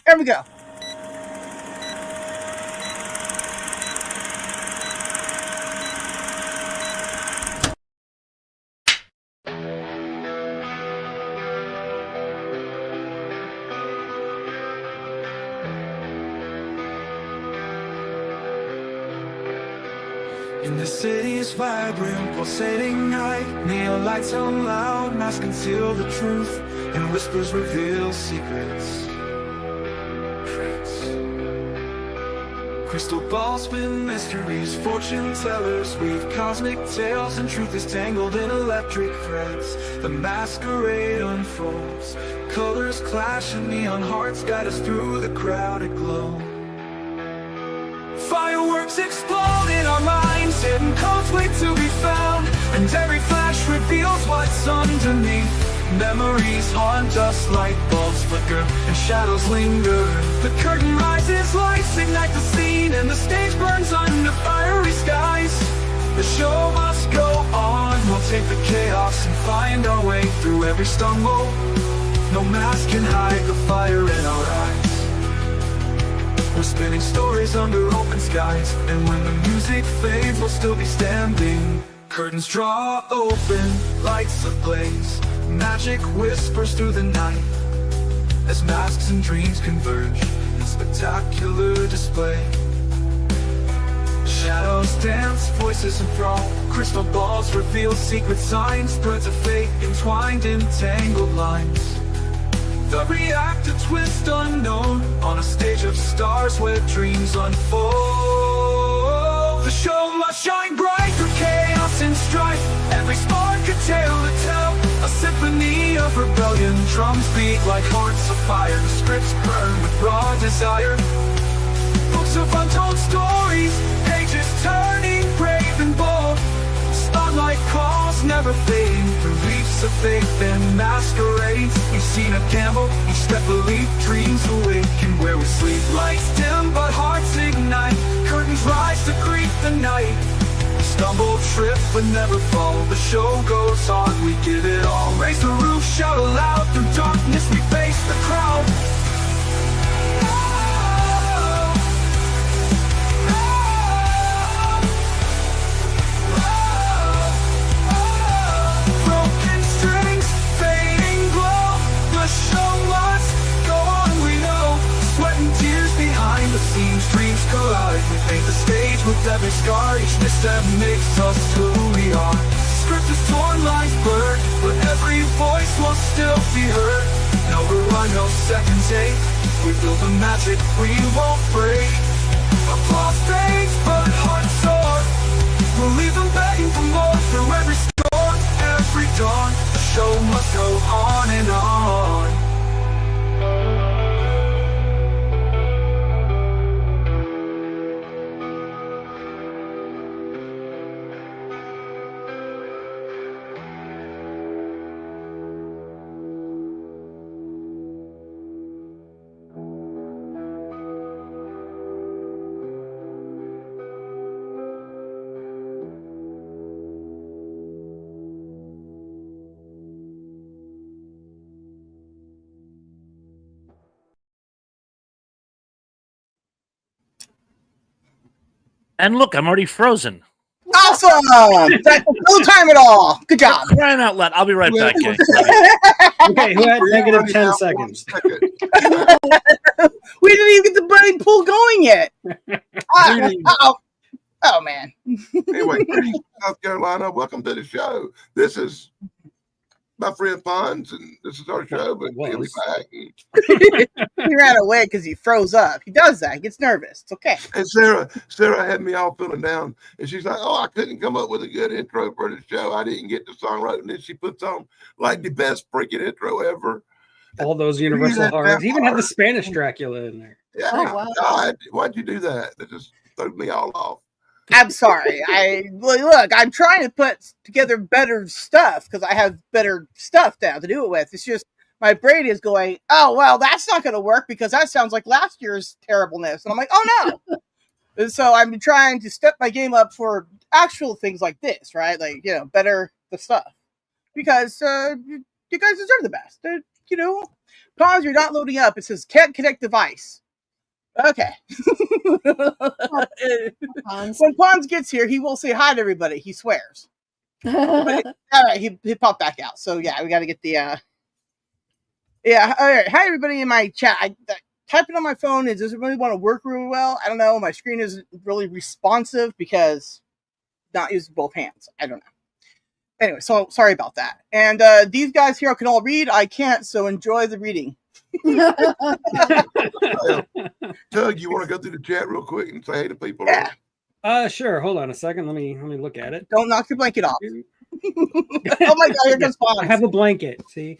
There we go. In the city's vibrant, pulsating night, neon lights on loud, masks conceal the truth, and whispers reveal secrets. Crystal balls spin mysteries, fortune tellers weave cosmic tales, and truth is tangled in electric threads. The masquerade unfolds, colors clash and neon hearts guide us through the crowded glow. Fireworks explode in our minds, hidden codes wait to be found, and every flash reveals what's underneath. Memories haunt us, light bulbs flicker and shadows linger. The curtain rises, lights ignite the scene, and the stage burns under fiery skies. The show must go on, we'll take the chaos and find our way through every stumble. No mask can hide the fire in our eyes. We're spinning stories under open skies, and when the music fades, we'll still be standing. Curtains draw open, lights ablaze, magic whispers through the night, as masks and dreams converge in spectacular display. Shadows dance, voices enthrall, crystal balls reveal secret signs, threads of fate entwined in tangled lines. The reactor twist unknown, on a stage of stars where dreams unfold. The show must shine bright through chaos and strife, every spark a tale to tell, a symphony of rebellion. Drums beat like hearts of fire, the scripts burn with raw desire. Books of untold stories, pages turning brave and bold. Spotlight calls never fading through leaps of faith and masquerades. We've seen a gamble, each step belief, dreams awaken where we sleep. Lights dim but hearts ignite, curtains rise to greet the night. Stumble, trip but never fall, the show goes on, we give it all. Raise the roof, shout aloud, through darkness we face the crowd. Dreams collide, we paint the stage with every scar. Each misstep makes us who we are. Script is torn, lines blurred, but every voice will still be heard. No rerun, no second take, we build the magic we won't break. Applause fades, but hearts soar, we'll leave them begging for more. Through every storm, every dawn, the show must go on and on. And look, I'm already frozen. Awesome! No time at all. Good job. Crying out loud. I'll be right back, gang. Okay, who had negative 10 seconds? We didn't even get the buddy pool going yet. Oh, man. Anyway, greetings, South Carolina. Welcome to the show. This is my friend Pons, and this is our show, but he'll be back. He ran away because he froze up. He does that. He gets nervous. It's okay. And Sarah had me all feeling down, and she's like, "Oh, I couldn't come up with a good intro for the show. I didn't get the song right." And then she puts on like the best freaking intro ever. All those universal horrors. He even had the Spanish Dracula in there. Yeah, oh, wow. God, why'd you do that? That just threw me all off. I'm sorry. Look, I'm trying to put together better stuff because I have better stuff now to do it with. It's just my brain is going, oh, well, that's not going to work because that sounds like last year's terribleness. And I'm like, oh, no. And so I'm trying to step my game up for actual things like this, right? Like, better the stuff. Because you guys deserve the best. Pons, you're not loading up. It says can't connect device. Okay. When Pons gets here, he will say hi to everybody. He swears. All right, he popped back out. So yeah, we got to get the. Yeah. All right. Hi everybody in my chat. Typing on my phone does it really want to work really well? I don't know. My screen isn't really responsive because not using both hands. I don't know. Anyway, so sorry about that. And these guys here can all read. I can't, so enjoy the reading. Tug, you want to go through the chat real quick and say hey to people? Yeah. Sure. Hold on a second. Let me look at it. Don't knock your blanket off. Oh my god, here comes Pons. I have a blanket. See,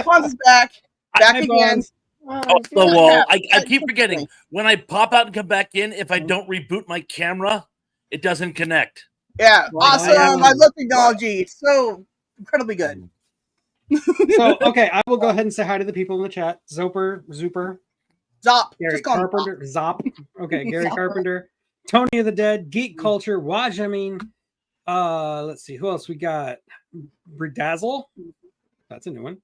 Pons is back. Back again. Off the wall. I keep forgetting. When I pop out and come back in, if I don't reboot my camera, it doesn't connect. Yeah, awesome. I love technology. It's so incredibly good. So, okay, I will go ahead and say hi to the people in the chat. Zooper, Zop. Gary Carpenter, Zop. Okay, Gary Carpenter, Tony of the Dead, Geek Culture, Wajamin. Let's see, who else we got? Bridazzle. That's a new one.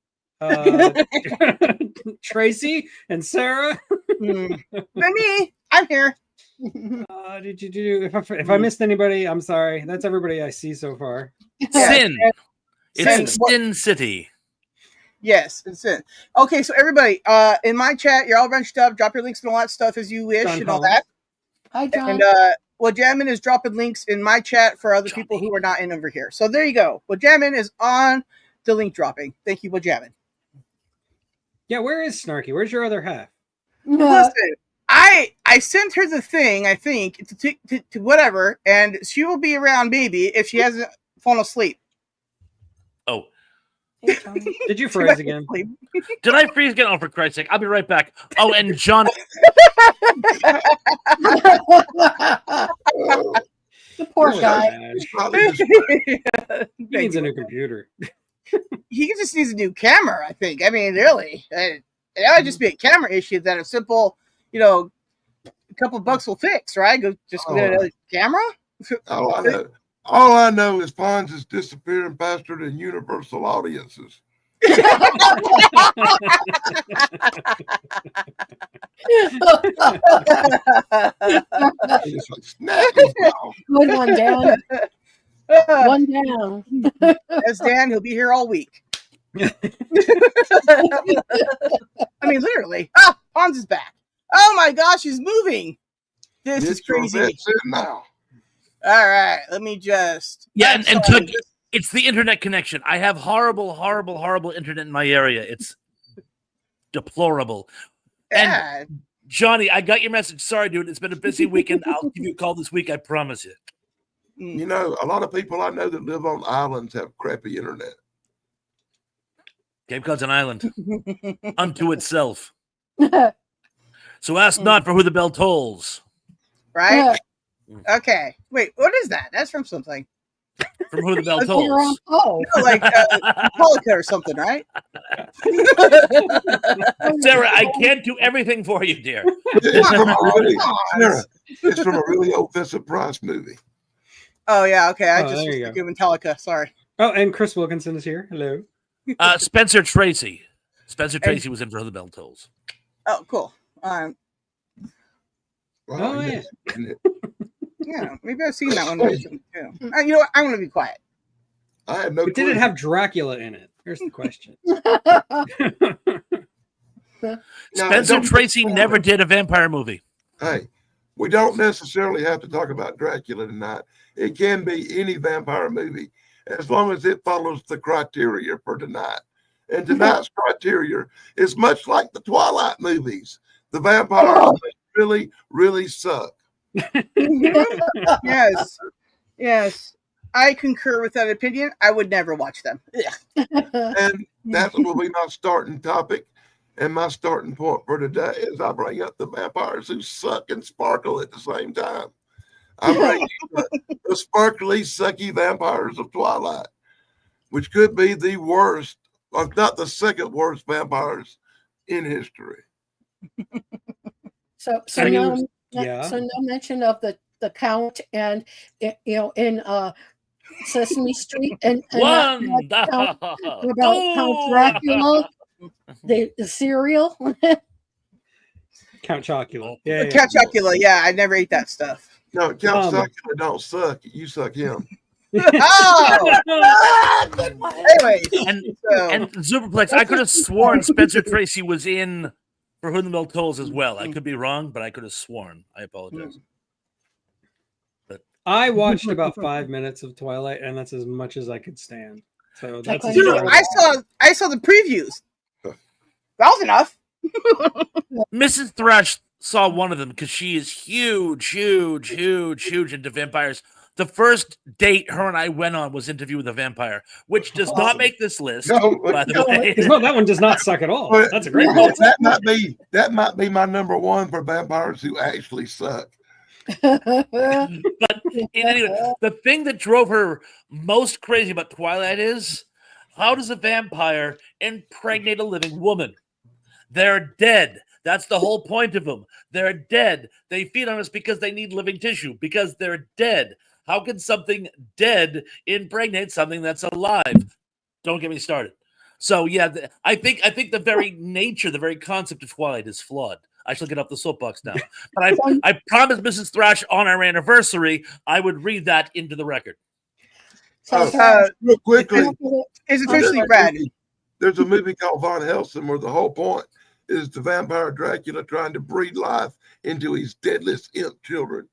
Tracy and Sarah. Me, I'm here. Did you do? If I missed anybody, I'm sorry. That's everybody I see so far. Sin. It's Sin City. Yes, it's Sin. Okay, so everybody, in my chat, you're all bunched up. Drop your links and all that stuff as you wish John and all that. Hi, John. And Wajamin is dropping links in my chat for other people who are not in over here. So there you go. Wajamin is on the link dropping. Thank you, Wajamin. Yeah, where is Snarky? Where's your other half? Listen, I sent her the thing, I think, to whatever, and she will be around maybe if she hasn't fallen asleep. Oh. Did you freeze again? Did I freeze again? Oh, for Christ's sake. I'll be right back. Oh, and John. The poor guy. He needs a new computer. He just needs a new camera, I think. I mean, really. It would just be a camera issue that a simple, a couple bucks will fix, right? Go get another camera. All I know is Pons is disappearing faster than Universal audiences. Good one, Dan. One down. That's Dan. He'll be here all week. I mean, literally. Ah, Pons is back. Oh my gosh, he's moving. This is crazy. Now. All right, let me just. Yeah, and it's the internet connection. I have horrible internet in my area. It's deplorable. Yeah. And Johnny, I got your message. Sorry, dude. It's been a busy weekend. I'll give you a call this week. I promise you. You know, a lot of people I know that live on islands have crappy internet. Cape Cod's an island unto itself. So ask not for who the bell tolls. Right? Okay. Wait, what is that? That's from something. From who the bell tolls. Oh, like Polka or something, right? Sarah, I can't do everything for you, dear. It's from a really old Vincent Price movie. Oh, yeah. Okay. I just was thinking Metallica. Sorry. Oh, and Chris Wilkinson is here. Hello. Spencer Tracy. Spencer Tracy was in For the Bell Tolls. Oh, cool. Yeah. Yeah, maybe I've seen that one recently too. You know what? I'm going to be quiet. I have no But clue. did it have Dracula in it? Here's the question. Spencer Tracy never did a vampire movie. Hey, we don't necessarily have to talk about Dracula tonight. It can be any vampire movie as long as it follows the criteria for tonight. And tonight's criteria is much like the Twilight movies. The vampires really, really suck. Yes. I concur with that opinion. I would never watch them. And that will be my starting topic. And my starting point for today is I bring up the vampires who suck and sparkle at the same time. I bring the sparkly, sucky vampires of Twilight, which could be the worst, if not the second worst vampires in history. So no mention of the Count and in Sesame Street, and One, about Count Dracula, the cereal. Count Chocula. Yeah, yeah. Count Chocula, yeah, I never ate that stuff. No, Count Chocula don't suck. You suck him. Oh, anyways, And Superplex, I could have sworn Spencer Tracy was in For Whom the Bell Tolls as well. I could be wrong, but I could have sworn. I apologize. I watched about 5 minutes of Twilight, and that's as much as I could stand. So that's as dude, far as I saw the previews. That was enough. Mrs. Thrash saw one of them because she is huge into vampires. The first date her and I went on was Interview with a Vampire, which does not make this list, by the way. No, that one does not suck at all. But That's a great one. that might be my number one for vampires who actually suck. But anyway, the thing that drove her most crazy about Twilight is, how does a vampire impregnate a living woman? They're dead. That's the whole point of them. They're dead. They feed on us because they need living tissue, because they're dead. How can something dead impregnate something that's alive? Don't get me started. So yeah, I think the very nature, the very concept of Twilight is flawed. I shall get off the soapbox now. But I promised Mrs. Thrash on our anniversary I would read that into the record. Real quickly, It's officially read. there's a movie called Von Helsing where the whole point is the vampire Dracula trying to breed life into his deadliest imp children.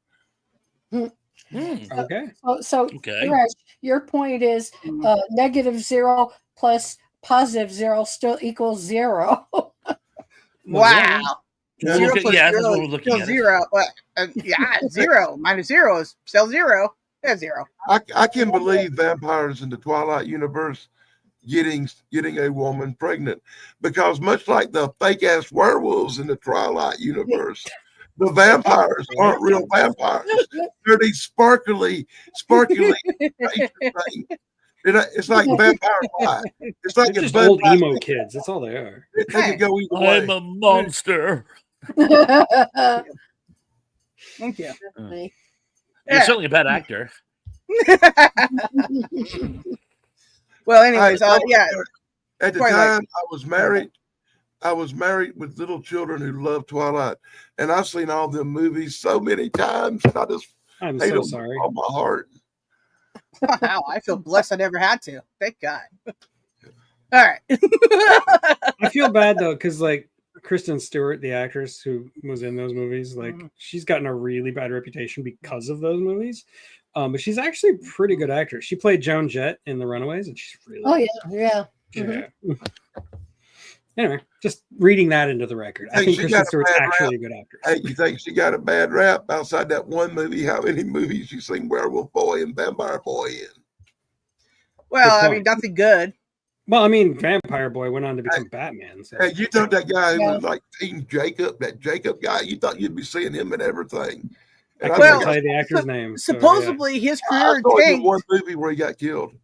Okay. So Okay. Thresh, your point is -0 plus +0 still equals 0. Wow. Yeah. Zero Okay, plus yeah, that's zero what we're is looking still at. zero. Yeah, 0 minus 0 is still 0. Yeah, 0. I can believe vampires in the Twilight universe getting a woman pregnant, because much like the fake ass werewolves in the Twilight universe, the vampires aren't real vampires. They're these sparkly things. It's like vampire light. It's like They're a just old emo kids. That's all they are. They could go either way. I'm a monster. Thank you. You're Yeah. certainly a bad actor. Well, anyways, yeah. At the Twilight. time I was married with little children who loved Twilight, and I've seen all them movies so many times. And I just I'm hate so them sorry. with all my heart. Wow, I feel blessed I never had to. Thank God. All right. I feel bad though, because like Kristen Stewart, the actress who was in those movies, like she's gotten a really bad reputation because of those movies. But she's actually a pretty good actress. She played Joan Jett in The Runaways, and she's really Oh yeah. yeah. Anyway, just reading that into the record. I Hey, think she Kristen got a Stewart's bad actually a good actress. Hey, you think she got a bad rap outside that one movie? How many movies you seen Werewolf Boy and Vampire Boy in? Well, Good I mean, nothing good. Well, I mean, Vampire Boy went on to become Batman. So. Hey, you thought that guy who Yeah. was like Team Jacob, that Jacob guy, you thought you'd be seeing him in everything. I And couldn't Well, tell you the actor's name. So, yeah. Supposedly, his I career saw him in tanked. one movie where he got killed.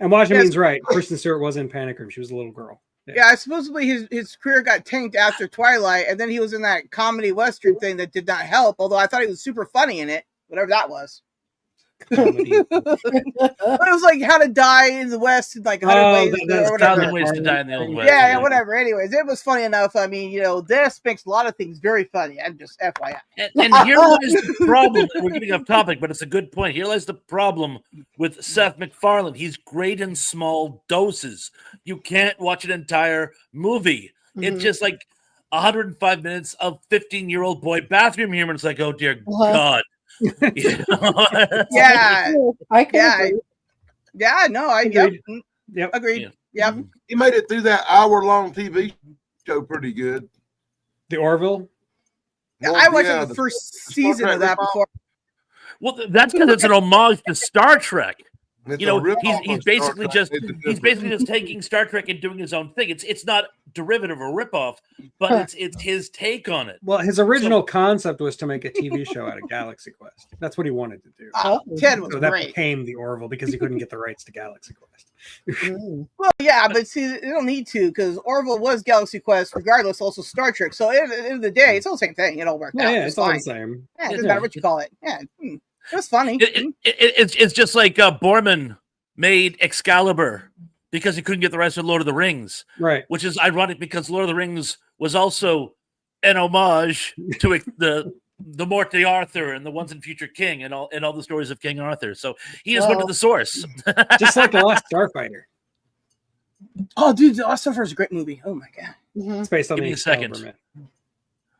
And Wajamine's right. Kristen Stewart was in Panic Room. She was a little girl. Yeah, supposedly his career got tanked after Twilight, and then he was in that comedy western thing that did not help. Although I thought he was super funny in it, whatever that was. Comedy. But it was like How to Die in the West in like 100 ways that's or whatever. 1,000 Ways to Die in the Old West. Yeah, whatever. Anyways, it was funny enough. I mean, this makes a lot of things very funny. I'm just FYI. And here lies the problem. We're getting off topic, but it's a good point. Here lies the problem with Seth MacFarlane. He's great in small doses. You can't watch an entire movie. It's just like 105 minutes of 15-year-old boy bathroom humor. It's like, oh dear God. You know? Yeah, I can yeah, agree. yeah. No, Agreed. yep, agreed. Yeah. Yep. He made it through that hour-long TV show pretty good. The Orville. Well, I watched yeah, the first Star season Trek of that ripoff. before. Well, that's because it's an homage to Star Trek. It's You know, a ripoff he's of Star basically Trek. just It's a he's different- basically just taking Star Trek and doing his own thing. It's not derivative or ripoff, but it's his take on it. Well, his original concept was to make a TV show out of Galaxy Quest. That's what he wanted to do. Oh, 10 was So that great. became the Orville because he couldn't get the rights to Galaxy Quest. Well, yeah, but see, they don't need to because Orville was Galaxy Quest, regardless. Also Star Trek. So at the end of the day, it's all the same thing. It all worked out. Yeah, It's it's all fine. the same. Yeah, it doesn't matter what you call it. Yeah. It was funny. It's just like Borman made Excalibur because he couldn't get the rest of Lord of the Rings, Right. which is ironic because Lord of the Rings was also an homage to the Morte Arthur and the Once and Future King and all the stories of King Arthur. So he just went to the source. Just like The Last Starfighter. Oh, dude, The Last Starfighter is a great movie. Oh my god. It's based on Give the me a second. Excalibur myth.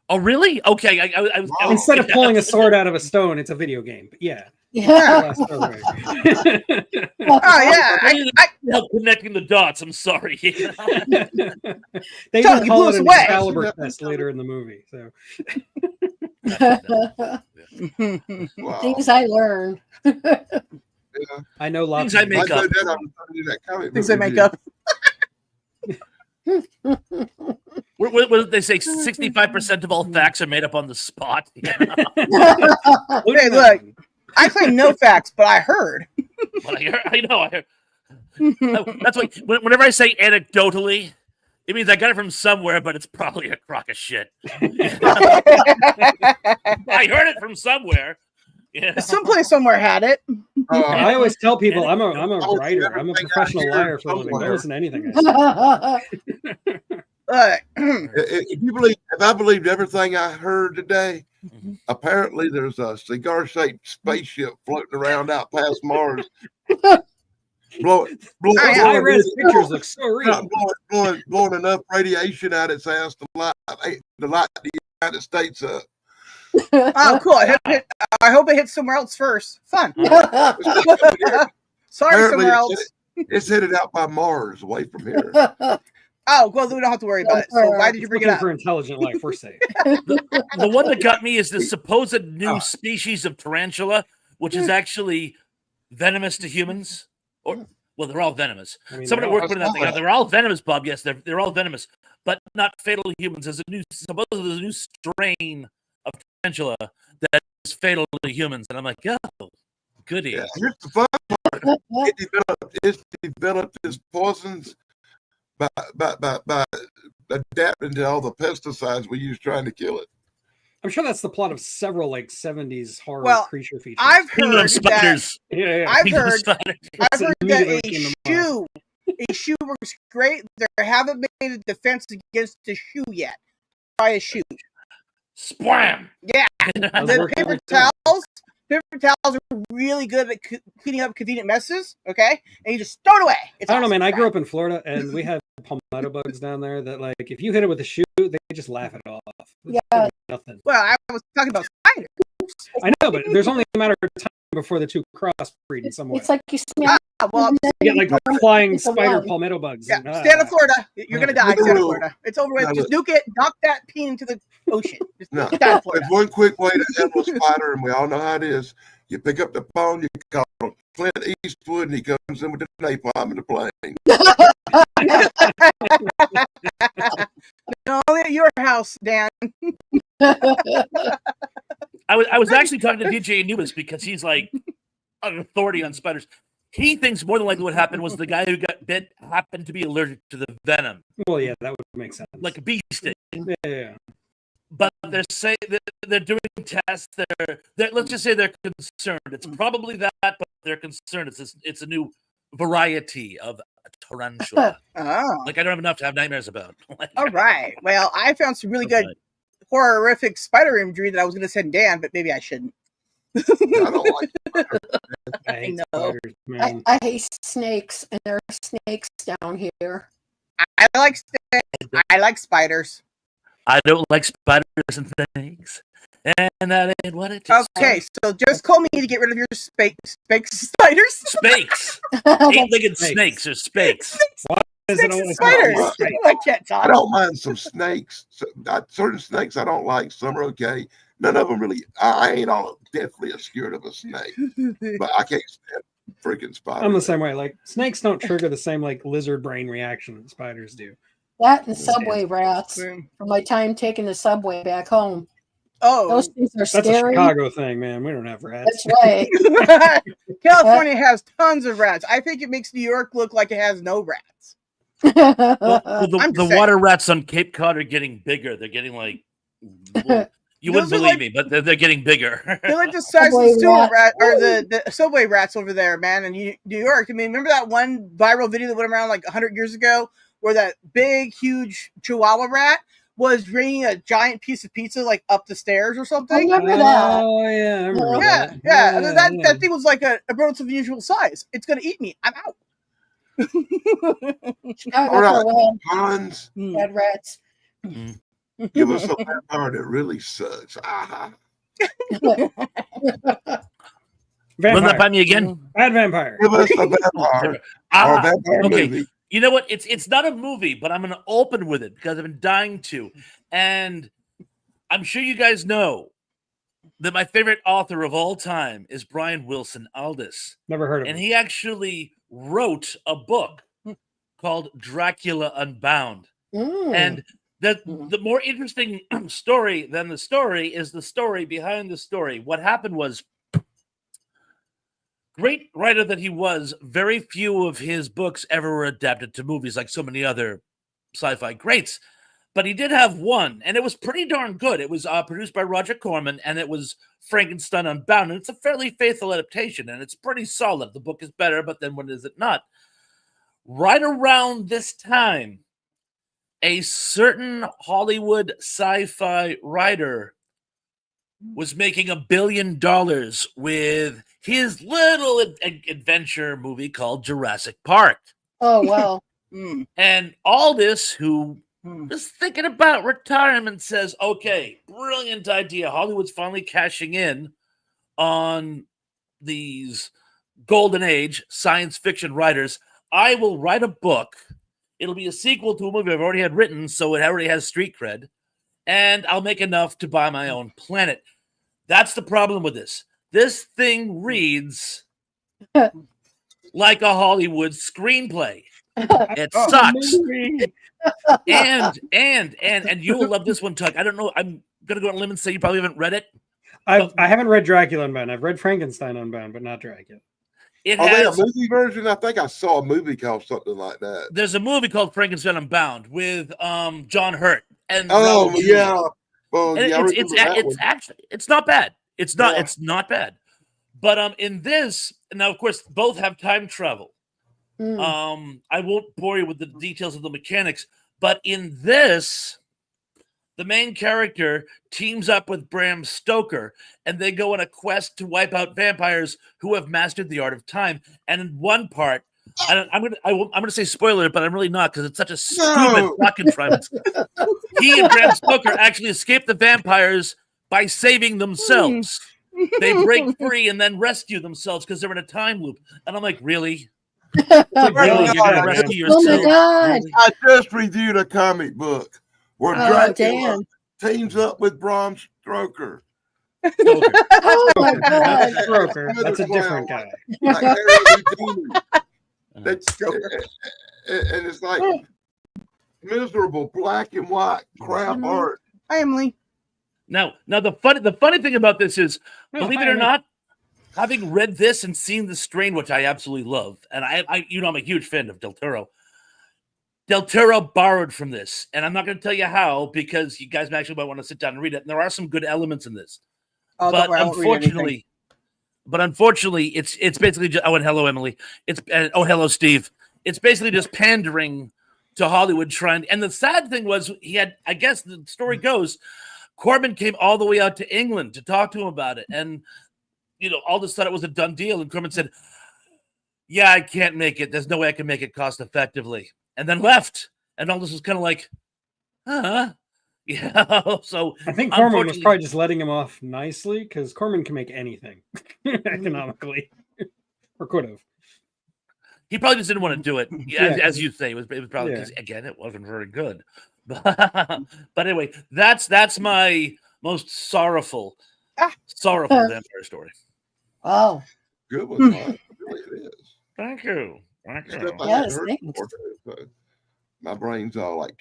Oh, really? Okay. I was Instead of pulling a sword out of a stone, it's a video game. But yeah. Yeah. Last Starfighter. Oh yeah. I help connecting the dots. I'm sorry. They Chuck, even you call blew it us an away. Excalibur test later in the movie. So Wow. Things I learned. I know lots Things I of make I up. know that I'm trying to do that comic things book I make review. up. What did they say? 65% of all facts are made up on the spot. Hey, look, I claim no facts, but I heard. But I know. That's why whenever I say anecdotally, it means I got it from somewhere, but it's probably a crock of shit. I heard it from somewhere. Yeah. Someplace somewhere had it. I always tell people I'm a Oh, writer. I'm a everything I professional hear liar for a living. Don't somewhere. listen to anything I say. If I believed everything I heard today, apparently there's a cigar-shaped spaceship floating around out past Mars. Blowing High-res pictures look so real. blowing enough radiation out its ass to light the United States up. Oh, cool. I hope it hits somewhere else first. Fun. Sorry, Apparently somewhere else. it's headed out by Mars, away from here. Oh, well, we don't have to worry about it. So why did you bring it Looking up? for intelligent life. We're safe. The one that got me is the supposed new species of tarantula, which is actually venomous to humans. Well, they're all venomous. I mean, Somebody they're all- worked putting that thing out. They're all venomous, Bob. Yes, they're all venomous, but not fatal to humans. There's supposedly a new strain of tarantula that is fatal to humans, and I'm like, oh, goody. Yeah, here's the fun part. It developed its poisons by adapting to all the pesticides we use trying to kill it. I'm sure that's the plot of several like 70s horror creature features. I've Kingdom heard of Spiders. yeah. I've Kingdom of heard Spiders. that immediately came to a shoe works great. There haven't made a defense against the shoe yet. Try a shoe. Splam. Yeah. I was The working paper on it. towels are really good at cleaning up convenient messes. Okay, and you just throw it away. It's I don't know, awesome. man. I grew up in Florida, and we had palmetto bugs down there that, like, if you hit it with a shoe, they just laugh it off. Yeah. Nothing. Well, I was talking about spiders. I know, but there's only a matter of time before the two crossbreed in some way. It's like you smell. Well, You get like flying It's a spider bug. palmetto bugs. yeah, and, stand in Florida. You're gonna die. No, Stand in no. Florida. It's over with. No, Just nuke it. Knock that peen into the ocean. Just No. get down in Florida. There's one quick way to handle a spider, and we all know how it is. You pick up the phone, you call Clint Eastwood, and he comes in with the napalm in the plane. No, only at your house, Dan. I was actually talking to DJ Anubis because he's like an authority on spiders. He thinks more than likely what happened was the guy who got bit happened to be allergic to the venom, Well, yeah, that would make sense. like a bee sting. yeah. But they're saying they're doing tests. They're let's just say they're concerned. It's probably that, but they're concerned. It's a new variety of tarantula. Oh, Like I don't have enough to have nightmares about. all right. Well, I found some really good horrific spider imagery that I was going to send Dan, but maybe I shouldn't. I don't like I hate know. spiders, man. I hate snakes, and there are snakes down here. I like snakes. I like spiders. I don't like spiders and things, and that ain't what it is. Okay, so just call me to get rid of your spikes spiders. Spakes, That's eight-legged Snakes. snakes or spakes. Is it Snakes and always spiders. not right? I can't I talk. don't mind some snakes. Certain snakes I don't like. Some are okay. None of them really. I ain't all deathly scared of a snake, but I can't stand freaking spiders. I'm the same way. Like, snakes don't trigger the same like lizard brain reaction that spiders do. that and subway rats Mm. from my time taking the subway back home. Oh, Those things are That's a scary. Chicago thing, man. We don't have rats. That's right. California has tons of rats. I think it makes New York look like it has no rats. Well, I'm the just saying. water rats on Cape Cod are getting bigger. They're getting like You wouldn't Those are believe like- me, but they're getting bigger. They're like the size of Subway the sewer rat. rat or the subway rats over there, man, in New York. I mean, remember that one viral video that went around like 100 years ago where that big, huge Chihuahua rat was bringing a giant piece of pizza like up the stairs or I something? remember that. Oh yeah, I remember Yeah, that. yeah. I mean, yeah. that thing was like a relatively unusual size. It's gonna eat me. I'm out. Chicago All right. for one. Hans, Bad rats. give us a vampire that really sucks. Ah, Run that Vampire. by me again. Bad vampire. give us a vampire or a Ah, vampire okay. movie. You know what? It's not a movie, but I'm going to open with it because I've been dying to. And I'm sure you guys know that my favorite author of all time is Brian Wilson Aldiss. Never heard of And him. he actually wrote a book called Dracula Unbound. And the more interesting story than the story is the story behind the story. What happened was, great writer that he was, very few of his books ever were adapted to movies like so many other sci-fi greats. But he did have one, and it was pretty darn good. It was produced by Roger Corman, and it was Frankenstein Unbound. And it's a fairly faithful adaptation, and it's pretty solid. The book is better, but then when is it not? Right around this time, a certain Hollywood sci-fi writer was making $1 billion with his little adventure movie called Jurassic Park. Oh wow. And Aldous, who was thinking about retirement, says, okay, brilliant idea. Hollywood's finally cashing in on these golden age science fiction writers. I will write a book. It'll be a sequel to a movie I've already had written, so it already has street cred. And I'll make enough to buy my own planet. That's the problem with this. This thing reads like a Hollywood screenplay. It sucks. And you'll love this one, Tuck. I don't know. I'm gonna go on a limb and say you probably haven't read it. I haven't read Dracula Unbound. I've read Frankenstein Unbound, but not Dracula. It Are they a has. movie version? I think I saw a movie called something like that. There's a movie called Frankenstein Unbound with John Hurt and Oh Raoul yeah. Julia. Well, And yeah, I remember that it's one. actually it's not bad. It's not Yeah. it's not bad. But in this, now of course both have time travel. I won't bore you with the details of the mechanics, but in this, the main character teams up with Bram Stoker, and they go on a quest to wipe out vampires who have mastered the art of time. And in one part, I'm gonna say spoiler, but I'm really not because it's such a stupid plot contrivance. He and Bram Stoker actually escape the vampires by saving themselves. They break free and then rescue themselves because they're in a time loop. And I'm like, really? Really? You're gonna rescue Oh my yourself? God. Really? I just reviewed a comic book where Oh, Dracula damn. teams up with Bram Stoker. Stoker. Oh my God. That's Stroker. That's a different guy. Like Harry Houdini. And it's like miserable black and white crap art. Hi, Emily. Now the funny thing about this is, Oh, believe it hi, or Nick. not, having read this and seen The Strain, which I absolutely love, and I I'm a huge fan of Del Toro. Del Toro borrowed from this, and I'm not going to tell you how because you guys actually might want to sit down and read it. And there are some good elements in this, Oh, but don't worry, I won't read anything. unfortunately, it's basically just, oh, and hello Emily, it's oh, hello Steve. It's basically just pandering to Hollywood trying. And the sad thing was, he had, I guess the story goes, Corman came all the way out to England to talk to him about it, and Aldous thought it was a done deal, and Corman said, "Yeah, I can't make it. There's no way I can make it cost effectively," and then left. And Aldous was kind of like, "Huh." Yeah, so I think Corman was unfortunately- probably just letting him off nicely because Corman can make anything economically, or could have. he probably just didn't want to do it. Yeah. As you say, it was probably Yeah. because again, it wasn't very good. But anyway, that's my most sorrowful vampire story. Wow. Good one, Mike. Really it is. Thank you. Thank you. Except I Yes, hadn't heard thanks. before, too, so my brain's all like,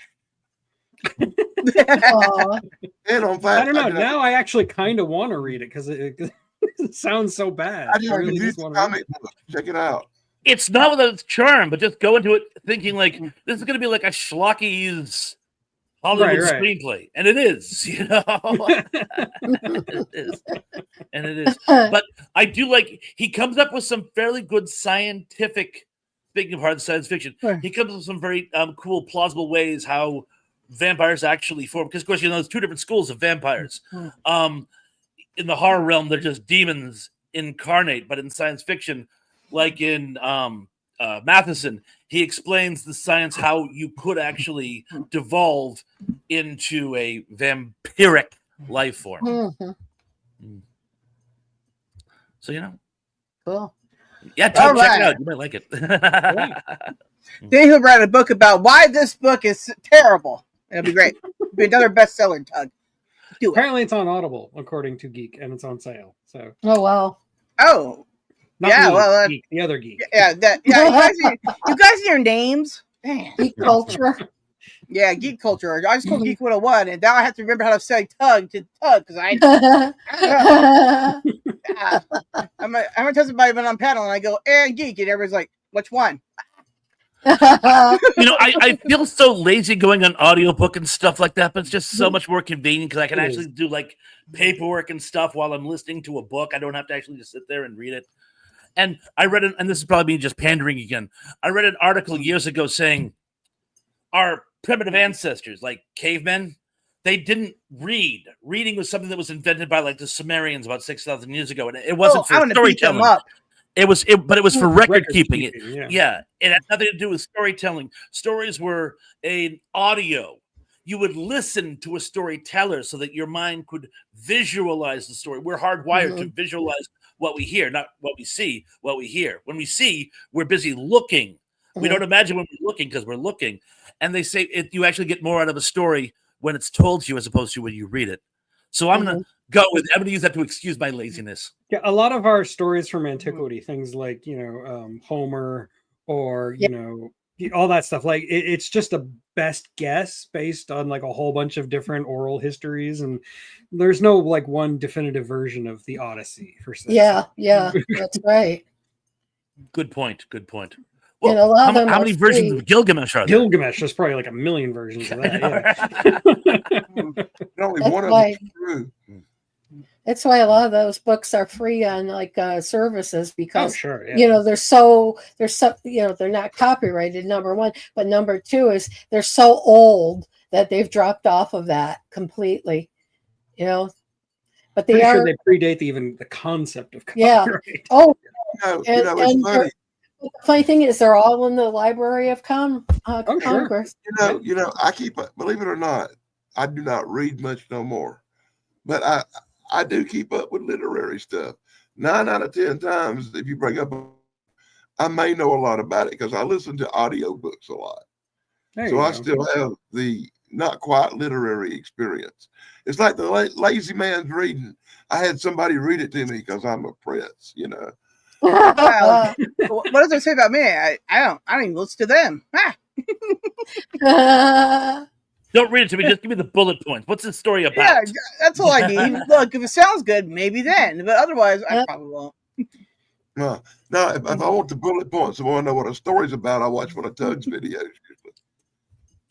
Aw. and on I fact, don't know. Now I actually kind of want to read it because it sounds so bad. I just really reviewed just the wanna read comic book. Check it out. It's not without its charm, but just go into it thinking like this is going to be like a schlocky's Hollywood Right. screenplay, and it is, you know, it is, and it is. But I do like he comes up with some fairly good scientific. Speaking of hard science fiction, he comes up with some very cool, plausible ways how vampires actually form. Because of course, you know, there's two different schools of vampires. In the horror realm, they're just demons incarnate, but in science fiction, like in Matheson, he explains the science how you could actually devolve into a vampiric life form. Mhm. So, you know, Cool. yeah, check it out. You might like it. Then he'll write a book about why this book is terrible. It'll be great. It'll be another bestseller, Tug. Do it. Apparently, it's on Audible, according to Geek, and it's on sale. So, Oh wow. Oh, not yeah, me, well, Geek, the other Geek. yeah. You guys and your names. Man. Geek culture. Yeah, geek culture. I just called Geek 101, and now I have to remember how to say Tug to Tug because I I'm gonna tell somebody when I'm paddling, and I go and geek, and everybody's like, "Which one?" You know, I feel so lazy going on audiobook and stuff like that, but it's just so much more convenient because I can actually do like paperwork and stuff while I'm listening to a book. I don't have to actually just sit there and read it. And I read it, and this is probably me just pandering again. I read an article years ago saying our primitive ancestors, like cavemen, they didn't read. Reading was something that was invented by like the Sumerians about 6,000 years ago, and it wasn't for storytelling. But it was for record keeping. It had nothing to do with storytelling. Stories were an audio. You would listen to a storyteller so that your mind could visualize the story. We're hardwired to visualize what we hear, not what we see, what we hear. When we see, we're busy looking. We don't imagine when we're looking because we're looking. And they say you actually get more out of a story when it's told to you as opposed to when you read it. So I'm going to use that to excuse my laziness. Yeah, a lot of our stories from antiquity, things like, you know, Homer or, you know, all that stuff, like it's just a best guess based on like a whole bunch of different oral histories, and there's no like one definitive version of the Odyssey for say. Yeah, that's right. Good point. Well, and a lot of them how many versions of Gilgamesh are there? Gilgamesh, there's probably like a million versions of that. Only one of them is true. That's why a lot of those books are free on like services because you know they're so you know they're not copyrighted, number one, but number two is they're so old that they've dropped off of that completely. You know, but they sure they predate even the concept of copyright. Yeah. Oh, it's funny. The funny thing is, they're all in the Library of Congress. Sure. You know, I keep believe it or not, I do not read much no more, but I do keep up with literary stuff. 9 out of 10 times, if you bring up, I may know a lot about it because I listen to audiobooks a lot. So I still have the not quite literary experience. It's like the lazy man's reading. I had somebody read it to me because I'm a prince, you know. What does it say about me? I don't even listen to them. Don't read it to me. Just give me the bullet points. What's the story about? Yeah, that's all I need. Look, if it sounds good, maybe then. But otherwise, I probably won't. No. If I want the bullet points, I want to know what a story's about. I watch one of Tug's videos.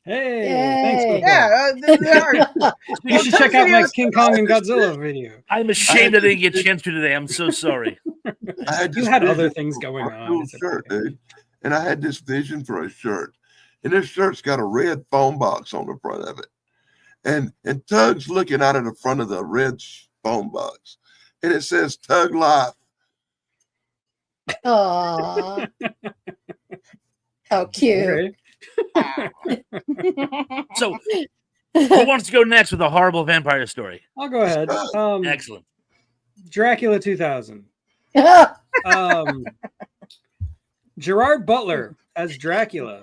Hey, thanks. Yeah, you should check out my King Kong and Godzilla video. I'm ashamed I didn't get a chance to today. I'm so sorry. You had other things going on. Shirt, dude. And I had this vision for a shirt. And this shirt's got a red phone box on the front of it. And Tug's looking out of the front of the red phone box. And it says Tug Life. Aww. How cute. So, who wants to go next with a horrible vampire story? I'll go ahead. Excellent. Dracula 2000. Gerard Butler as Dracula.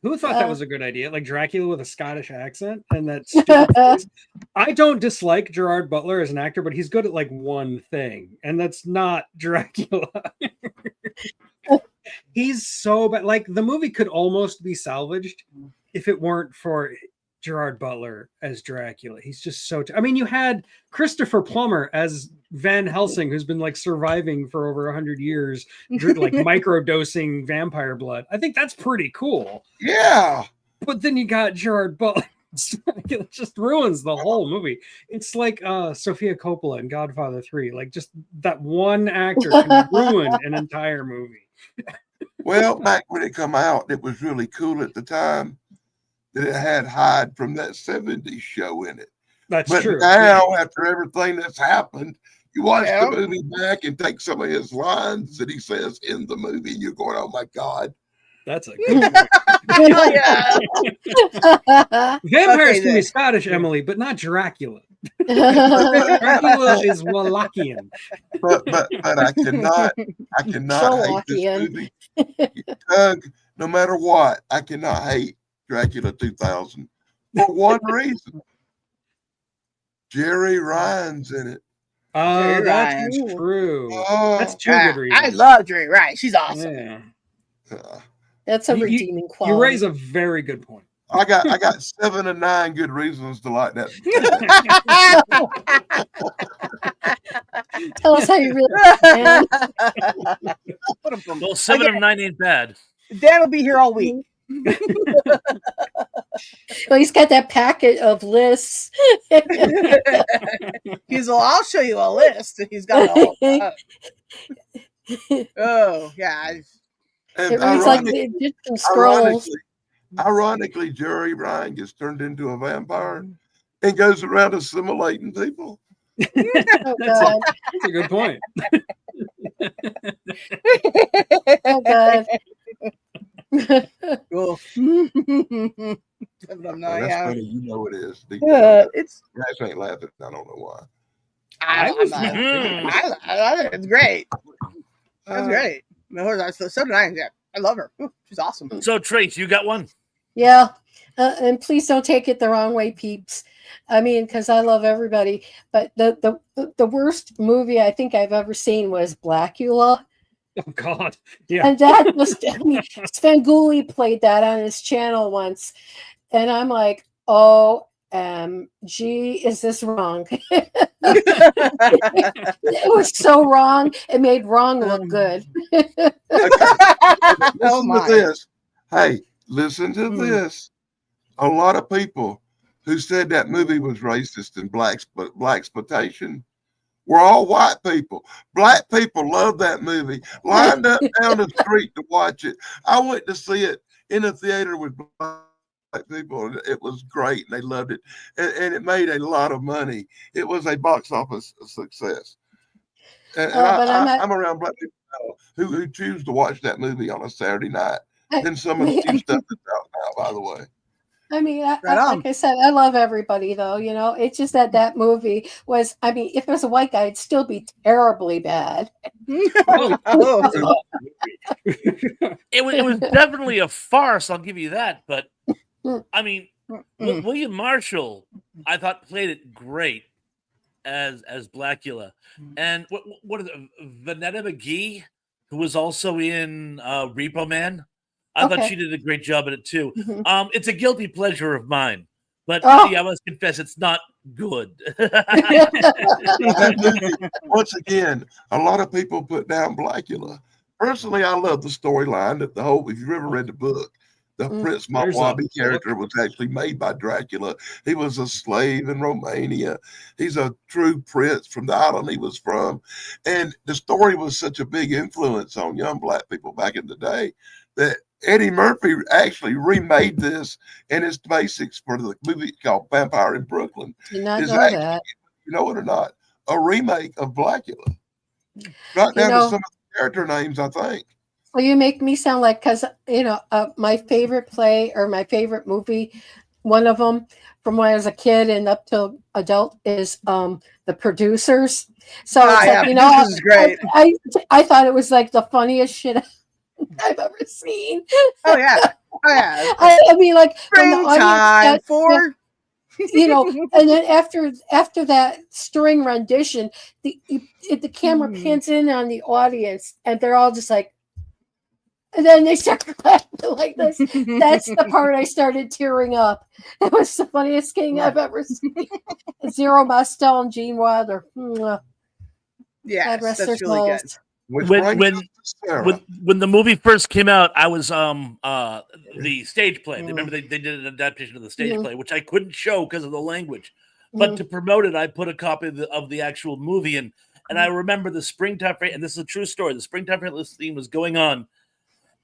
Who thought that was a good idea? Like Dracula with a Scottish accent and that stupid voice. I don't dislike Gerard Butler as an actor, but he's good at like one thing, and that's not Dracula. He's so bad. Like the movie could almost be salvaged if it weren't for Gerard Butler as Dracula. He's just so. I mean, you had Christopher Plummer as Van Helsing, who's been like surviving for over 100 years, like microdosing vampire blood. I think that's pretty cool. Yeah. But then you got Gerard Butler It just ruins the whole movie. It's like Sofia Coppola in Godfather 3. Like, just that one actor can ruin an entire movie. Well, back when it come out, it was really cool at the time that it had Hyde from that 70s show in it. That's But true. now, after everything that's happened, you watch Yeah. the movie back and take some of his lines that he says in the movie, and you're going, "Oh my God!" That's a good point. Oh, yeah. Vampires Okay, can be then. Scottish, Emily, but not Dracula. Dracula is Wallachian. But I cannot hate this Sherlockian. movie. Doug, no matter what, I cannot hate Dracula 2000 for one reason. Jerry Ryan's in it. Oh, Jerry that's Ryan. true. Oh, That's two Yeah, good reasons. I love Jerry Ryan. She's awesome. Yeah. That's a You- redeeming You quality. raise a very good point. I got 7 of 9 good reasons to like that. Tell us how you really feel. Well, 7 of 9 ain't bad. Dan will be here all week. Well, he's got that packet of lists. He's well, I'll show you a list. He's got a whole. Oh yeah. It And reads like Egyptian scrolls. ironically, Jerry Ryan gets turned into a vampire and goes around assimilating people. Oh, That's God. a good point. Oh, God. Cool. Oh, that's funny. You know it is. It's. Thrash ain't laughing. I don't know why. I was love laughing. it. It's great. That's Uh, great. No, so did I. Yeah, I love her. Ooh, she's awesome. So, Trace, you got one? Yeah. And please don't take it the wrong way, peeps. I mean, because I love everybody. But the worst movie I think I've ever seen was Blackula. Oh God. Yeah. And that was, I mean, Svengoolie played that on his channel once. And I'm like, OMG, is this wrong? It was so wrong. It made wrong look good. Oh Listen to my. this. Hey, listen to this. A lot of people who said that movie was racist and black exploitation were all white people. Black people love that movie. Lined up down the street to watch it. I went to see it in a theater with black people. It was great. And they loved it. And it made a lot of money. It was a box office success. And But I'm around black people now who choose to watch that movie on a Saturday night. And some of the new stuff that's out now, by the way. I mean, Right on. like I said, I love everybody, though. You know, it's just that movie was, I mean, if it was a white guy, it'd still be terribly bad. Oh. It was definitely a farce, I'll give you that. But, I mean, William Marshall, I thought, played it great as Blackula. And what is it, Vanetta McGee, who was also in Repo Man? I thought Okay. she did a great job at it too. It's a guilty pleasure of mine, but Oh. yeah, I must confess it's not good. That movie, once again, a lot of people put down Blackula. Personally, I love the storyline that if you've ever read the book, the Prince There's a Mawabi character was actually made by Dracula. He was a slave in Romania. He's a true prince from the island he was from. And the story was such a big influence on young black people back in the day that Eddie Murphy actually remade this, and its basics for the movie called Vampire in Brooklyn Did not is know actually, that. you know it or not, a remake of Blackula. Right down to some of the character names, I think. Well, you make me sound like, because, my favorite play or my favorite movie, one of them from when I was a kid and up till adult is The Producers. So it's yeah, like, this is great. I thought it was like the funniest shit I've ever seen. Oh yeah. Oh yeah. I mean, like when the Springtime audience, for and then after that string rendition, the camera pans in on the audience, and they're all just like, and then they start clapping like this. That's the part I started tearing up. It was the funniest thing I've ever seen. Zero Mostel and Gene Wilder. yeah, God rest their that's really good. souls. Which when brings when us to Sarah. when the movie first came out, I was the stage play. Remember they did an adaptation of the stage play, which I couldn't show because of the language. But to promote it, I put a copy of the actual movie in. And I remember the Springtime, and this is a true story. The Springtime Fearless theme was going on,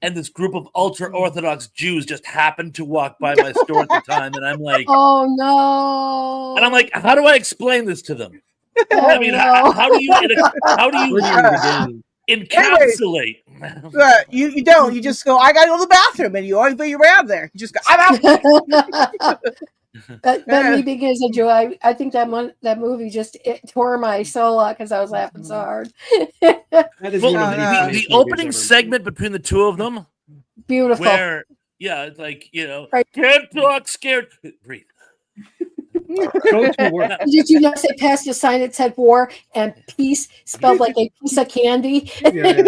and this group of ultra-Orthodox Jews just happened to walk by my store at the time, and I'm like, oh no! And I'm like, how do I explain this to them? Oh, I mean, no. how do you Where do you begin? encapsulate? You don't. You just go. I gotta go to the bathroom, and you always be around there. You just go. I'm out. But me being as a Jew, I think that movie just tore my soul out because I was laughing so hard. That is Well, one of the the funniest opening movies ever. segment between the two of them, Beautiful. where it's like Right. can't talk, scared, breathe. Go to work. Did you not say past the sign that said war and peace spelled like a piece of candy? Yeah.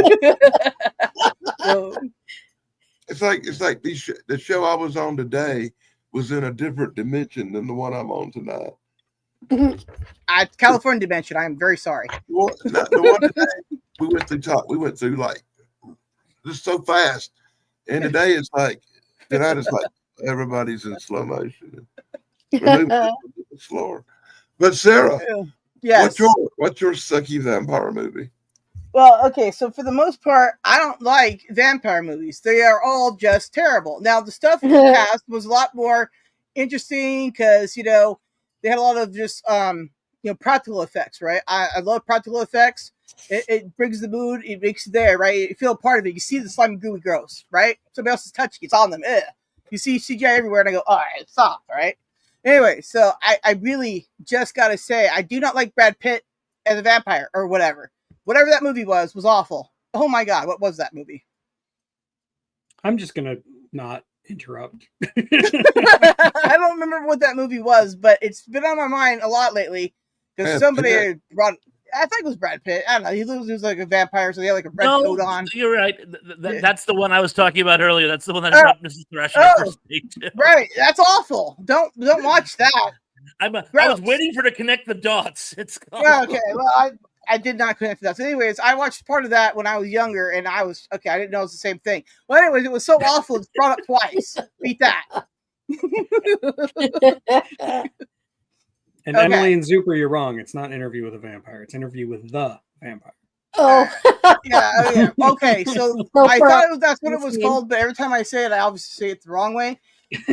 It's like the show I was on today was in a different dimension than the one I'm on tonight. California dimension. I am very sorry. Well, the one today we went through like just so fast, and today it's like tonight it's like everybody's in slow motion. We're moving a little bit slower. But Sarah, Yes. what's your sucky vampire movie? Well, okay, so for the most part, I don't like vampire movies. They are all just terrible. Now, the stuff in the past was a lot more interesting because, they had a lot of just, practical effects, right? I love practical effects. It brings the mood. It makes it there, right? You feel a part of it. You see the slimy, gooey gross, right? Somebody else is touching it. It's on them. Ugh. You see CGI everywhere, and I go, all right, it's soft, all right? Anyway, so I really just got to say, I do not like Brad Pitt as a vampire or whatever. Whatever that movie was awful. Oh my God, what was that movie? I'm just going to not interrupt. I don't remember what that movie was, but it's been on my mind a lot lately because somebody brought. I think it was Brad Pitt. I don't know. He was like a vampire, so he had like a red coat on. You're right. That's the one I was talking about earlier. That's the one that brought Mrs. Thrash on first stage. Right. That's awful. Don't watch that. I was waiting for to connect the dots. It's okay. Well, I did not connect to that. So, anyways, I watched part of that when I was younger, and I was okay. I didn't know it was the same thing. Well, anyways, it was so awful. It's brought up twice. Beat that. And Emily and Zuper, you're wrong. It's not Interview with a Vampire. It's Interview with the Vampire. Oh, yeah. Okay, so I thought that's what it was called, but every time I say it, I obviously say it the wrong way.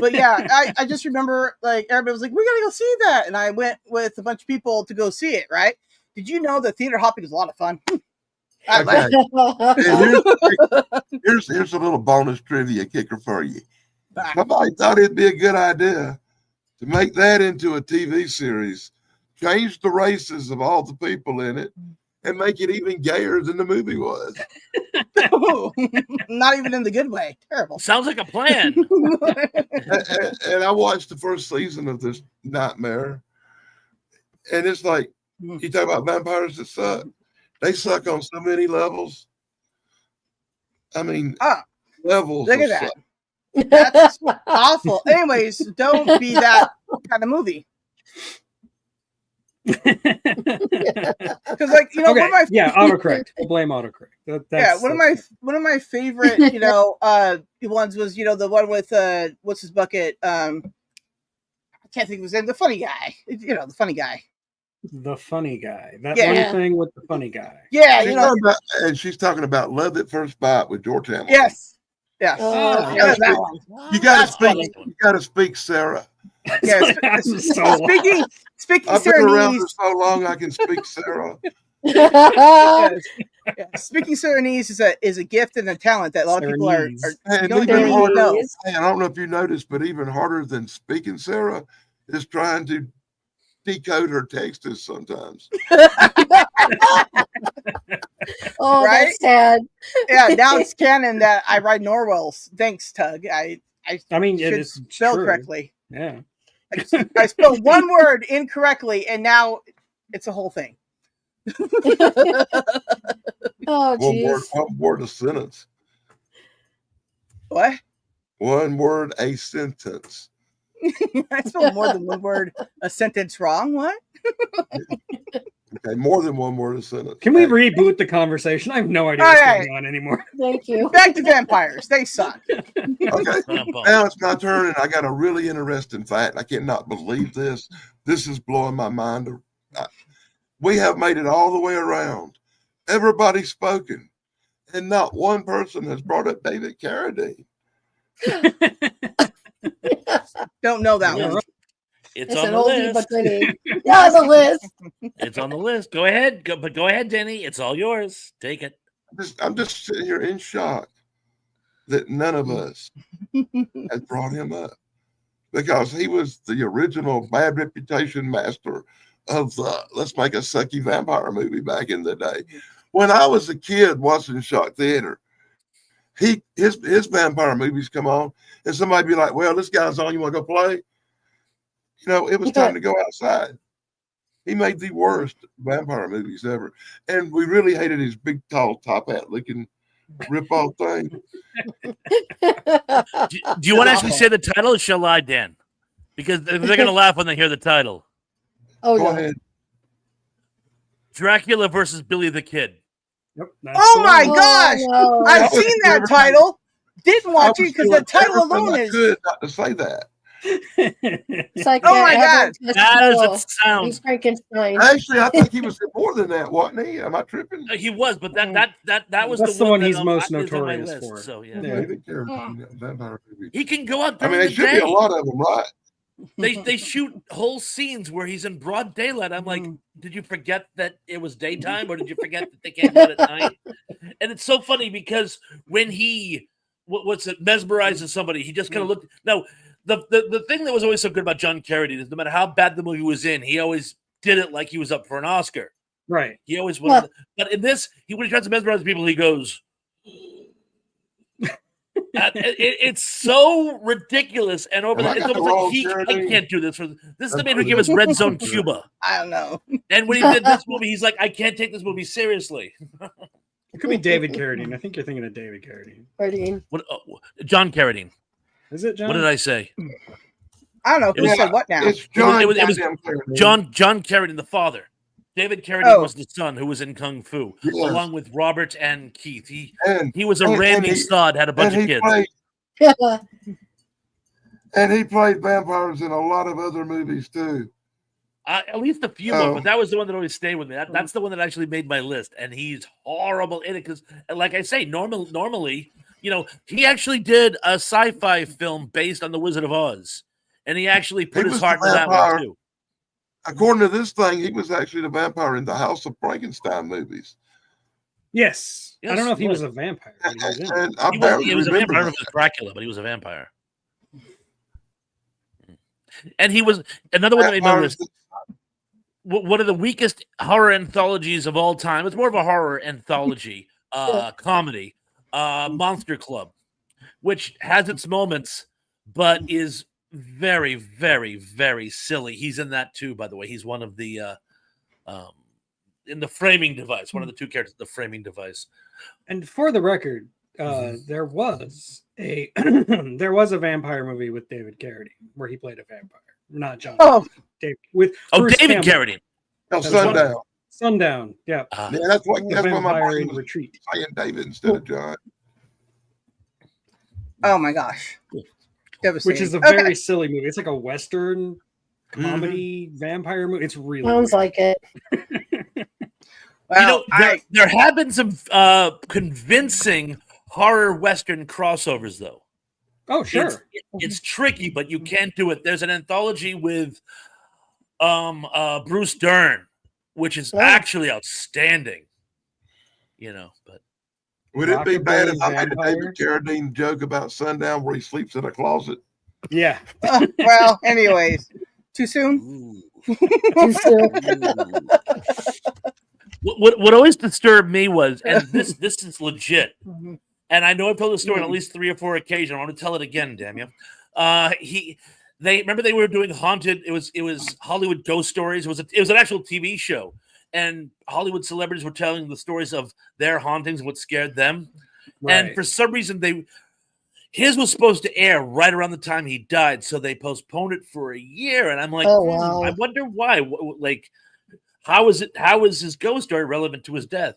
But yeah, I just remember like everybody was like, "We gotta go see that," and I went with a bunch of people to go see it. Right? Did you know that theater hopping is a lot of fun? Okay. Here's a little bonus trivia kicker for you. Somebody thought it'd be a good idea to make that into a TV series, change the races of all the people in it, and make it even gayer than the movie was. Not even in the good way. Terrible. Sounds like a plan. And I watched the first season of this nightmare, and it's like, you talk about vampires that suck. They suck on so many levels. I mean, levels. Look at that. That's awful. Anyways, don't be that kind of movie. Because, like, one of my autocorrect. We'll blame autocorrect. One of my favorite, ones was, the one with what's his bucket? I can't think of his name. The funny guy. The funny guy. The funny guy. That one thing with the funny guy. Yeah, and she's talking about Love at First Bite with George Hamilton. Yes. Yeah. You gotta speak, Sarah. Yeah. Speaking I've been around for so long I can speak Sarah. Yes. Yeah. Speaking Surinese is a gift and a talent that a lot of people are don't really know. Hey, I don't know if you noticed, but even harder than speaking Sarah is trying to decode her texts sometimes. Oh, right? That's sad. Yeah, now it's canon that I ride Norwells. Thanks, Tug. I mean, should it is spell true. correctly. Yeah. I spelled one word incorrectly, and now it's a whole thing. Oh, geez. One word a sentence. What? One word a sentence. I spelled more than one word a sentence wrong. What? Okay, more than one word a sentence. Can we reboot the conversation? I have no idea what's going on anymore. Thank you. Back to vampires. They suck. Okay, now it's my turn, and I got a really interesting fact. I cannot believe this. This is blowing my mind. We have made it all the way around. Everybody's spoken, and not one person has brought up David Carradine. Don't know that one. It's It's on an the oldie list. but goodie. Yeah, the list. It's on the list. Go ahead. Go ahead, Denny. It's all yours. Take it. I'm just sitting here in shock that none of us has brought him up, because he was the original bad reputation master of the let's make a sucky vampire movie back in the day. When I was a kid watching Shock Theater, his vampire movies come on, and somebody be like, "Well, this guy's on. You want to go play?" You know, it was time to go outside. He made the worst vampire movies ever, and we really hated his big, tall, top hat looking rip-off thing. Do you want to actually say the title, or shall I, Dan? Because they're going to laugh when they hear the title. Oh, Go no. ahead. Dracula versus Billy the Kid. Yep, Oh my Oh, gosh! no. I've seen that title. Didn't watch it because the title everything alone I is. could not to say that. It's like Oh my God. That as it sounds. Frankenstein. Actually, I think he was in more than that, wasn't he? Am I tripping? He was, but that was That's the one that, he's most is on my notorious list, for. So yeah. Yeah. David Carradine, vampire movie. He can go out I during mean, there the should day. be a lot of them, right? They shoot whole scenes where he's in broad daylight. I'm like, did you forget that it was daytime, or did you forget that they can't do it at night? And it's so funny because when he mesmerizes somebody, he just kind of looked. No, the thing that was always so good about John Carradine is no matter how bad the movie was in, he always did it like he was up for an Oscar. Right. He always wanted. But in this, when he tries to mesmerize people, he goes. It's so ridiculous and over Have I the. It's got the almost like wrong I Carradine? can't do this. This is the man who gave us Red Zone Cuba. I don't know. And when he did this movie, he's like, I can't take this movie seriously. It could be David Carradine. I think you're thinking of David Carradine. Carradine. What? John Carradine. Is it John? What did I say? I don't know who said what now. It's John. It was goddamn Carradine. John Carradine, the father. David Carradine Oh. was the son who was in Kung Fu, Yes. along with Robert and Keith. He was a and Randy he- stud, had a bunch of he kids. played, and he played vampires in a lot of other movies too. At least a few more, but that was the one that always stayed with me. That's the one that actually made my list, and he's horrible in it because, like I say, normally, he actually did a sci-fi film based on The Wizard of Oz, and he actually put He his was heart the into that one vampire. too. According to this thing, he was actually the vampire in the House of Frankenstein movies. Yes. I Yes, don't know if he he was was. a vampire. But he was in it. And I He barely was a remember vampire. I don't know that. if it was Dracula, but he was a vampire. And he was another one that made my Vampires list. One of the weakest horror anthologies of all time. It's more of a horror anthology, comedy, Monster Club, which has its moments, but is very, very, very silly. He's in that too, by the way. He's one of the in the framing device, one of the two characters, the framing device. And for the record, there was a there was a vampire movie with David Carradine where he played a vampire, not John. Oh, David, with Oh, Bruce David Campbell. Carradine. Oh, That was one- Sundown. Sundown. Yeah. Yeah, that's what my Vampire brain in was Retreat. saying David instead of John. oh my gosh. Devastating. Which is a Okay. very silly movie. It's like a Western comedy vampire movie. It's really Sounds weird. like it. Well, There have been some convincing horror Western crossovers, though. Oh, sure. It's tricky, but you can't do it. There's an anthology with Bruce Dern, which is actually outstanding. But Would it be bad if I Rockabilly made a Vampire? David Carradine joke about Sundown where he sleeps in a closet? Yeah. well, anyways, too soon. ooh. Too soon. What always disturbed me was, and this is legit, and I know I've told the story on at least 3 or 4 occasions. I want to tell it again, damn you. They remember they were doing haunted. It was Hollywood ghost stories. It was an actual TV show, and Hollywood celebrities were telling the stories of their hauntings and what scared them. And Right. for some reason, his was supposed to air right around the time he died, so they postponed it for a year. And I'm like, Oh, wow. I wonder why. Like, How is his ghost story relevant to his death?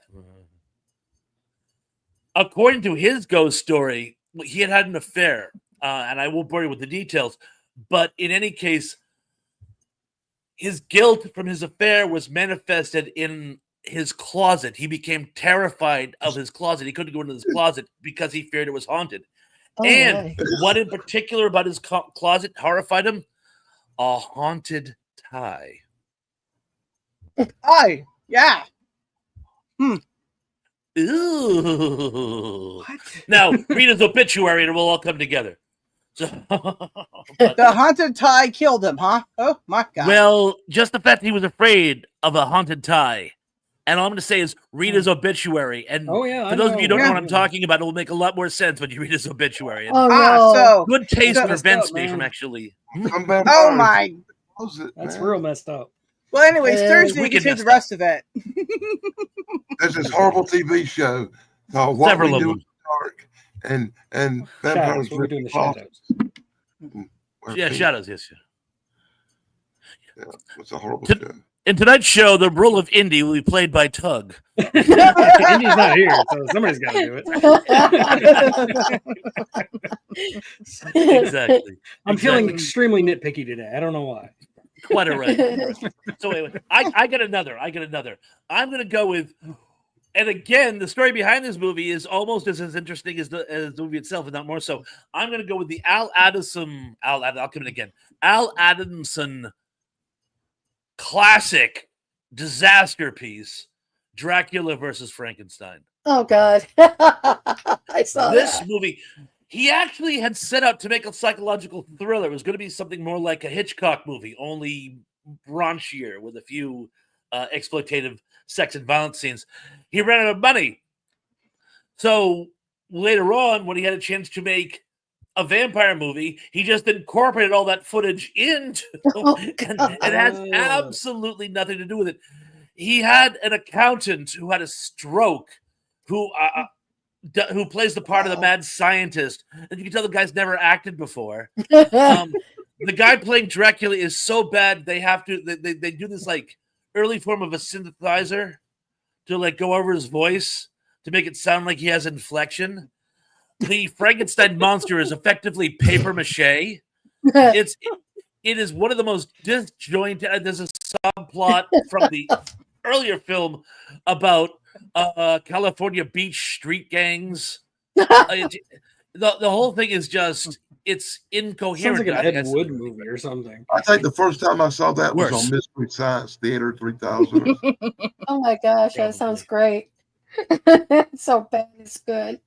According to his ghost story, he had an affair, and I won't bore you with the details. But in any case, his guilt from his affair was manifested in his closet. He became terrified of his closet. He couldn't go into his closet because he feared it was haunted. Oh, And my. what in particular about his closet horrified him? A haunted tie. Aye, yeah. Ooh. What? Now, read his obituary and it will all come together. So, The haunted tie killed him, huh? Oh my god. well, just the fact that he was afraid of a haunted tie. And all I'm going to say is read his obituary. And Oh yeah. for I those of you who don't know what Yeah. I'm talking about, it will make a lot more sense when you read his obituary. And Oh no. so good taste so- prevents messed up, me from man. actually. Some vampires oh my. knows it, That's man. real messed up. Well, anyways, It's Thursday you can wicked see the messed rest of it. There's this horrible TV show called What Several We of Do them. in the Dark, and Shadows. vampires What we do in the off. shadows. Yeah, shadows, yes. Yeah, it's a horrible To- show. In tonight's show, the role of Indy will be played by Tug. Indy's not here, so somebody's got to do it. Exactly. I'm feeling Exactly. extremely nitpicky today. I don't know why. Quite all right. So wait. I got another. I'm gonna go with, and again, the story behind this movie is almost as interesting as the movie itself, if not more so. I'm gonna go with the I'll come in again. Al Adamson classic disaster piece, Dracula versus Frankenstein. Oh God. I saw This that. movie, he actually had set out to make a psychological thriller. It was going to be something more like a Hitchcock movie, only raunchier with a few exploitative sex and violence scenes. He ran out of money. So later on, when he had a chance to make a vampire movie, he just incorporated all that footage into Oh, and God. it has Oh. absolutely nothing to do with it. He had an accountant who had a stroke who plays the part of the mad scientist, and you can tell the guy's never acted before. The guy playing Dracula is so bad they have to they do this like early form of a synthesizer to like go over his voice to make it sound like he has inflection. The Frankenstein monster is effectively paper mache. It is one of the most disjointed. There's a subplot from the earlier film about California beach street gangs. The whole thing is just it's incoherent. Sounds like I an think Ed that's- Wood movie or something. I think the first time I saw that was Worse. on Mystery Science Theater 3000. Oh my gosh, that sounds great. So bad it's good.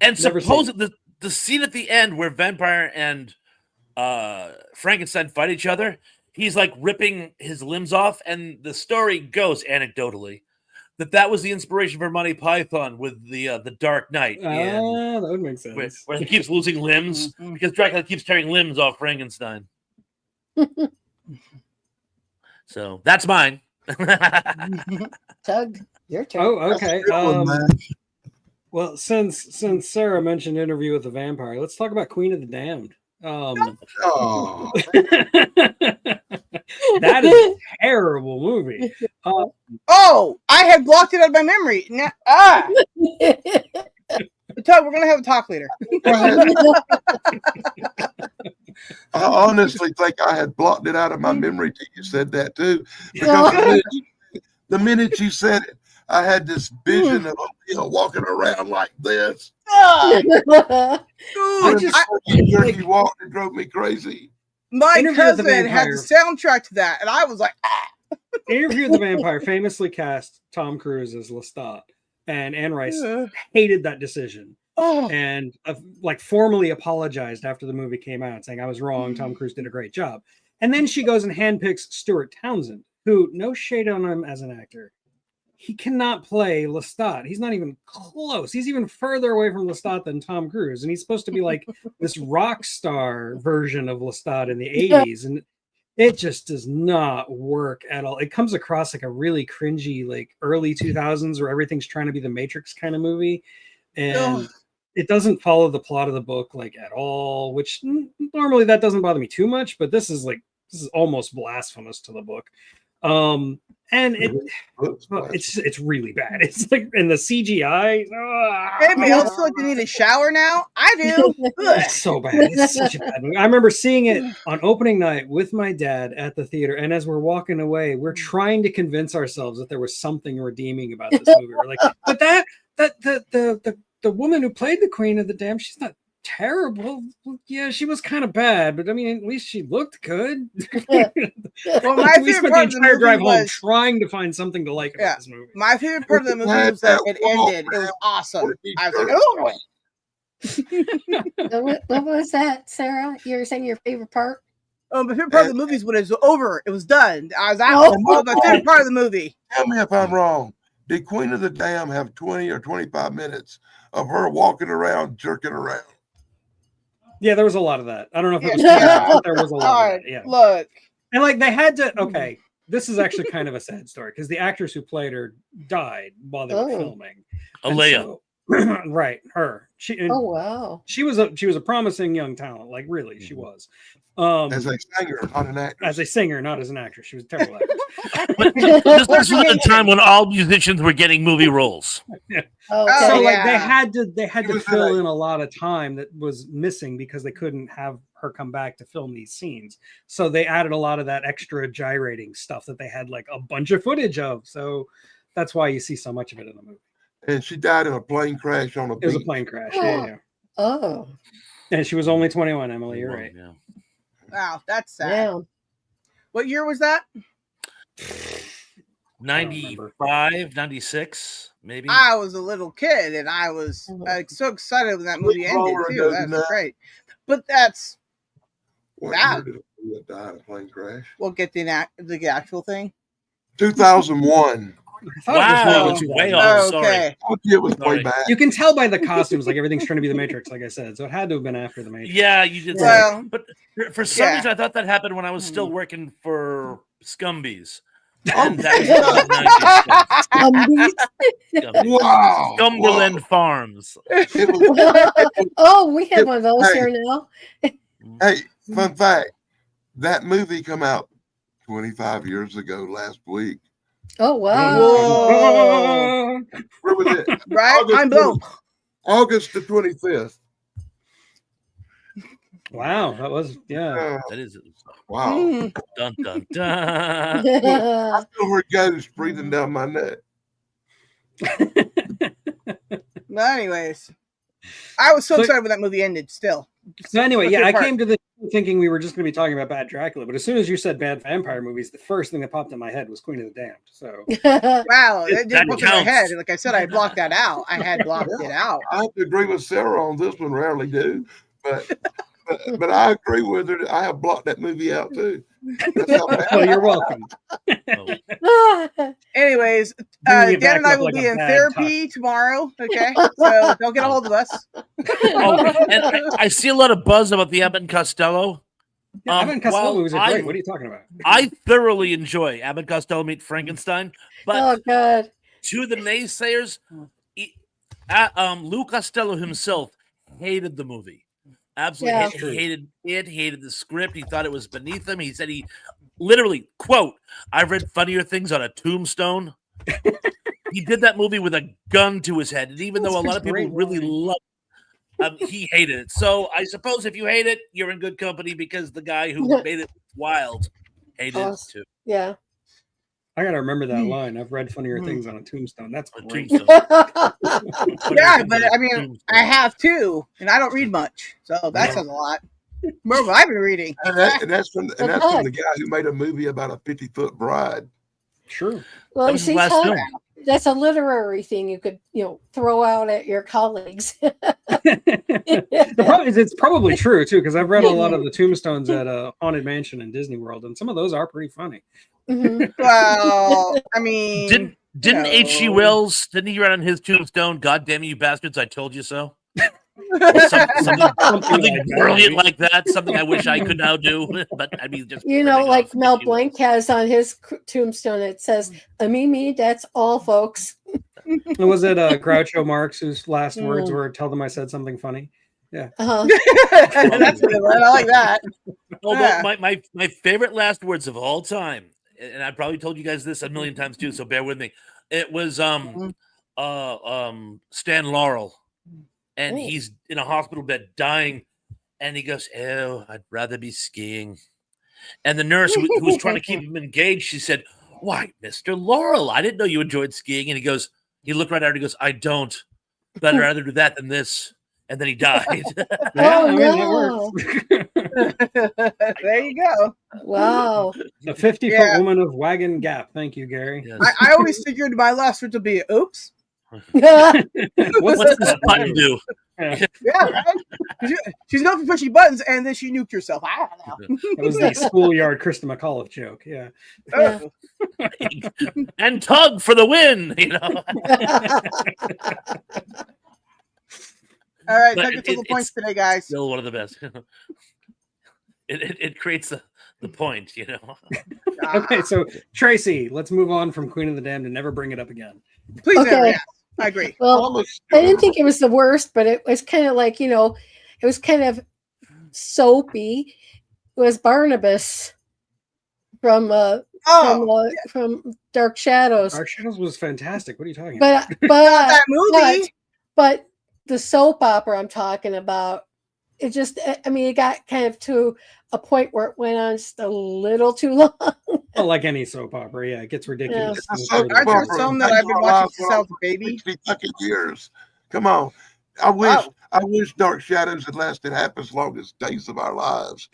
And Never suppose seen the scene at the end where Vampire and Frankenstein fight each other, he's like ripping his limbs off, and the story goes anecdotally that was the inspiration for Monty Python with the Dark Knight, That would make sense. where he keeps losing limbs because Dracula keeps tearing limbs off Frankenstein. So that's mine. Tug, your turn. Oh, okay. Good one, man. Well, since Sarah mentioned Interview with the Vampire, let's talk about Queen of the Damned. Oh, That is a terrible movie. Oh, I had blocked it out of my memory. Now, Tug, we're gonna have a talk later. I honestly think I had blocked it out of my memory till you said that too. Because the minute you said it, I had this vision of walking around like this. Dude, You walked and drove me crazy. my Interview with the cousin had the soundtrack to that, and I was like, Interview with the Vampire famously cast Tom Cruise as Lestat, and Anne Rice "Ugh." hated that decision Oh, and like formally apologized after the movie came out, saying I was wrong. Tom Cruise did a great job. And then she goes and handpicks Stuart Townsend, who, no shade on him as an actor, he cannot play Lestat. He's not even close. He's even further away from Lestat than Tom Cruise. And he's supposed to be like this rock star version of Lestat in the 80s. And it just does not work at all. It comes across like a really cringy, like early 2000s where everything's trying to be the Matrix kind of movie. And Ugh. it doesn't follow the plot of the book like at all, which normally that doesn't bother me too much, but this is almost blasphemous to the book. And it's really bad. It's like in the CGI. Anybody else feel like they need a shower now? I do. It's so bad. It's such a bad movie. I remember seeing it on opening night with my dad at the theater, and as we're walking away, we're trying to convince ourselves that there was something redeeming about this movie. We're like, but the woman who played the Queen of the Damned, she's not terrible. Yeah, she was kind of bad, but I mean, at least she looked good. Well, my we favorite spent the part of the entire movie drive home was trying to find something to like about this movie. my favorite part of the movie was that it ended. It was awesome. I was like, oh. What was that, Sarah? You were saying your favorite part? Oh, my favorite part of the movie is when it was over. It was done. I was out. Oh, my favorite part of the movie. Tell me if I'm wrong. Did Queen of the Dam have 20 or 25 minutes of her walking around, jerking around? Yeah, there was a lot of that. I don't know if it was Yeah. but there was a lot of that. Yeah. Look. And like they had to okay, this is actually kind of a sad story because the actress who played her died while they were filming. Alea. Right, her. Oh wow. She was a promising young talent, like really, she was. As a singer, not an actress. As a singer, not as an actress. She was a terrible actress. But this was a time when all musicians were getting movie roles. Okay. So like yeah. they had to fill in a lot of time that was missing because they couldn't have her come back to film these scenes. So they added a lot of that extra gyrating stuff that they had like a bunch of footage of. So that's why you see so much of it in the movie. And she died in a plane crash on a beach. It was a plane crash. Yeah. Oh. And she was only 21, Emily. You're right. Yeah. Wow, that's sad. Yeah. What year was that? 95, 96, maybe. I was a little kid, and I was so excited when that movie ended too. That's great. But that's What that. year did it die in a plane crash? We'll get the actual thing. 2001. Wow, it's way off. Sorry. Okay. It was way Sorry. back. You can tell by the costumes, like everything's trying to be the Matrix, like I said. So it had to have been after the Matrix. Yeah, you did. Well, But for some reason, I thought that happened when I was still working for Scumbies. And that was Wow. Cumberland Farms. It was, Oh, we have one of those here now. hey, fun fact. That movie come out 25 years ago last week. Oh wow. Whoa. Where was it? Right? I'm blown. August the 25th. Wow, that was That is Wow. Mm. dun dun dun. I still heard ghosts breathing down my neck. But anyways, I was so excited when that movie ended. Still. So anyway, What's yeah, your I part? came to the thinking we were just going to be talking about bad Dracula, but as soon as you said bad vampire movies, the first thing that popped in my head was Queen of the Damned. So Wow, it That didn't pop in my counts. head. Like I said, I blocked that out. I had blocked it out. I have to agree with Sarah on this one. Rarely do, but I agree with her. I have blocked that movie out too. That's how bad. well, you're welcome. Anyways, Bringing it Dan back and I up will like be a in bad therapy tomorrow. Okay, so don't get a hold of us. Oh, and I see a lot of buzz about the Abbott and Costello. Yeah, Abbott and Costello while movies are great. I- What are you talking about? I thoroughly enjoy Abbott and Costello Meet Frankenstein, but Oh god. to the naysayers, Lou Costello himself hated the movie. Absolutely Yeah. hated it, hated the script. He thought it was beneath him. He said he literally, quote, I've read funnier things on a tombstone. He did that movie with a gun to his head. And even though a lot of people really love it, he hated it. So I suppose if you hate it, you're in good company because the guy who made it wild hated it too. Yeah. I gotta remember that line. I've read funnier things on a tombstone. That's A great. tombstone. Yeah, but I mean, I have too, and I don't read much, so that says a lot. Remember what I've been reading. And that's from the guy who made a movie about a 50-foot bride. True. Well, That you was his see, last Tom, film. that's a literary thing you could, throw out at your colleagues. The problem is it's probably true too, because I've read a lot of the tombstones at Haunted Mansion in Disney World, and some of those are pretty funny. Mhm. Well, I mean, Didn't H.G. Wells, didn't he write on his tombstone, God damn you bastards, I told you so? Something brilliant like that. Something I wish I could now do. But I mean, just like Mel Blanc has on his tombstone, it says, me, that's all, folks. Was it Groucho Marx whose last words were "Tell them I said something funny"? Yeah. Uh-huh. that's a good one. I like that. Although my favorite last words of all time, and I probably told you guys this a million times too, so bear with me. It was Stan Laurel, and he's in a hospital bed dying, and he goes, "Oh, I'd rather be skiing." And the nurse who was trying to keep him engaged, she said, "Why, Mr. Laurel, I didn't know you enjoyed skiing." And he looked right at her, he goes, "I don't, but I'd rather do that than this." And then he died. Yeah, Oh, I mean, no. that works. There you go. Wow. The 50-foot Yeah. woman of Wagon Gap. Thank you, Gary. Yes. I always figured my last word to be oops. What's What's this button do? Yeah, Yeah, right? She's known for pushing buttons, and then she nuked herself. I don't know. that was the schoolyard Krista McAuliffe joke. Yeah. Yeah. And tug for the win, you know. All right, But technical points today, guys. Still one of the best. It creates the point, you know. Okay, so Tracy, let's move on from Queen of the Damned and never bring it up again. Please, Okay. never, yeah. I agree. Well, Almost I didn't think it was the worst, but it was kind of like, it was kind of soapy. It was Barnabas from from Dark Shadows. Dark Shadows was fantastic. What are you talking about? But that movie. but the soap opera I'm talking about, it just, I mean, it got kind of to a point where it went on just a little too long. Well, like any soap opera, yeah, it gets ridiculous. It's a in soap the Aren't third there opera. some episode. that I've been watching since I was a baby? 60 fucking years. Come on. I wish Dark Shadows had lasted half as long as Days of Our Lives.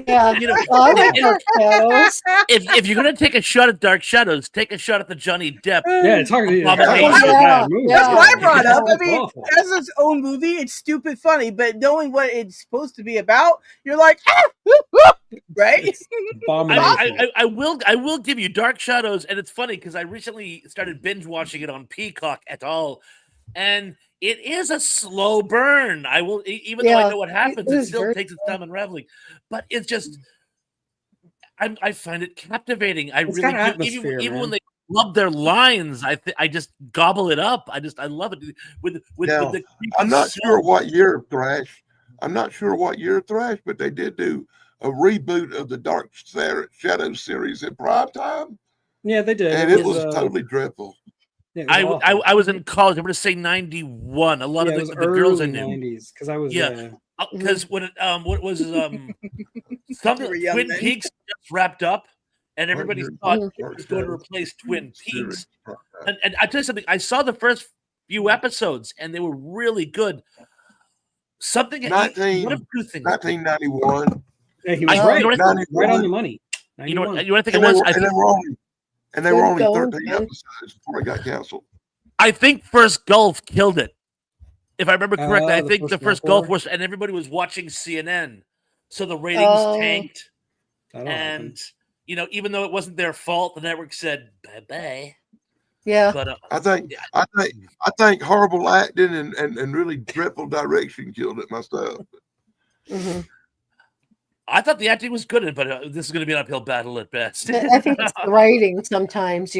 Yeah. You know, I like Dark Shadows. if you're gonna take a shot at Dark Shadows, take a shot at the Johnny Depp. Yeah, it's hard to Abomination. it's a bad movie. That's what I brought up. I It's mean, awful. as its own movie, it's stupid funny, but knowing what it's supposed to be about, you're like, right? It's abominable. I will give you Dark Shadows, and it's funny because I recently started binge watching it on Peacock et al. And it is a slow burn. I will, even though I know what happens, it still takes its time unraveling. But it's just, I find it captivating. I It's really got do. atmosphere, Even man. when they love their lines, I just gobble it up. I love it with Now, the. I'm not sure what year of Thrash. But they did do a reboot of the Dark Shadows series in prime time, Yeah, they did. and it was totally dreadful. yeah, it was I awful. was in college. I'm going to say 91. A lot Yeah, of it was the girls I early knew. 90s because I was Yeah. Because when what was something You were young Twin then. Peaks just wrapped up, and everybody thought it Dark was going to Shadows replace Twin series. Peaks. And I tell you something, I saw the first few episodes, and they were really good. Something one of two things. 1991. Yeah, he was Oh, right. you know what I Right on the money. You know 91. what I think it And they was? were, and they were only Good going, 13 man. episodes before it got canceled. I think First Gulf killed it. If I remember correctly, I the think first the first Gulf Gulf War? was, and everybody was watching CNN, so the ratings Oh. tanked. That'll happen. And even though it wasn't their fault, the network said bye bye. Yeah. But I think horrible acting and really dreadful direction killed it myself. hmm I thought the acting was good, but this is going to be an uphill battle at best. I think it's the writing sometimes,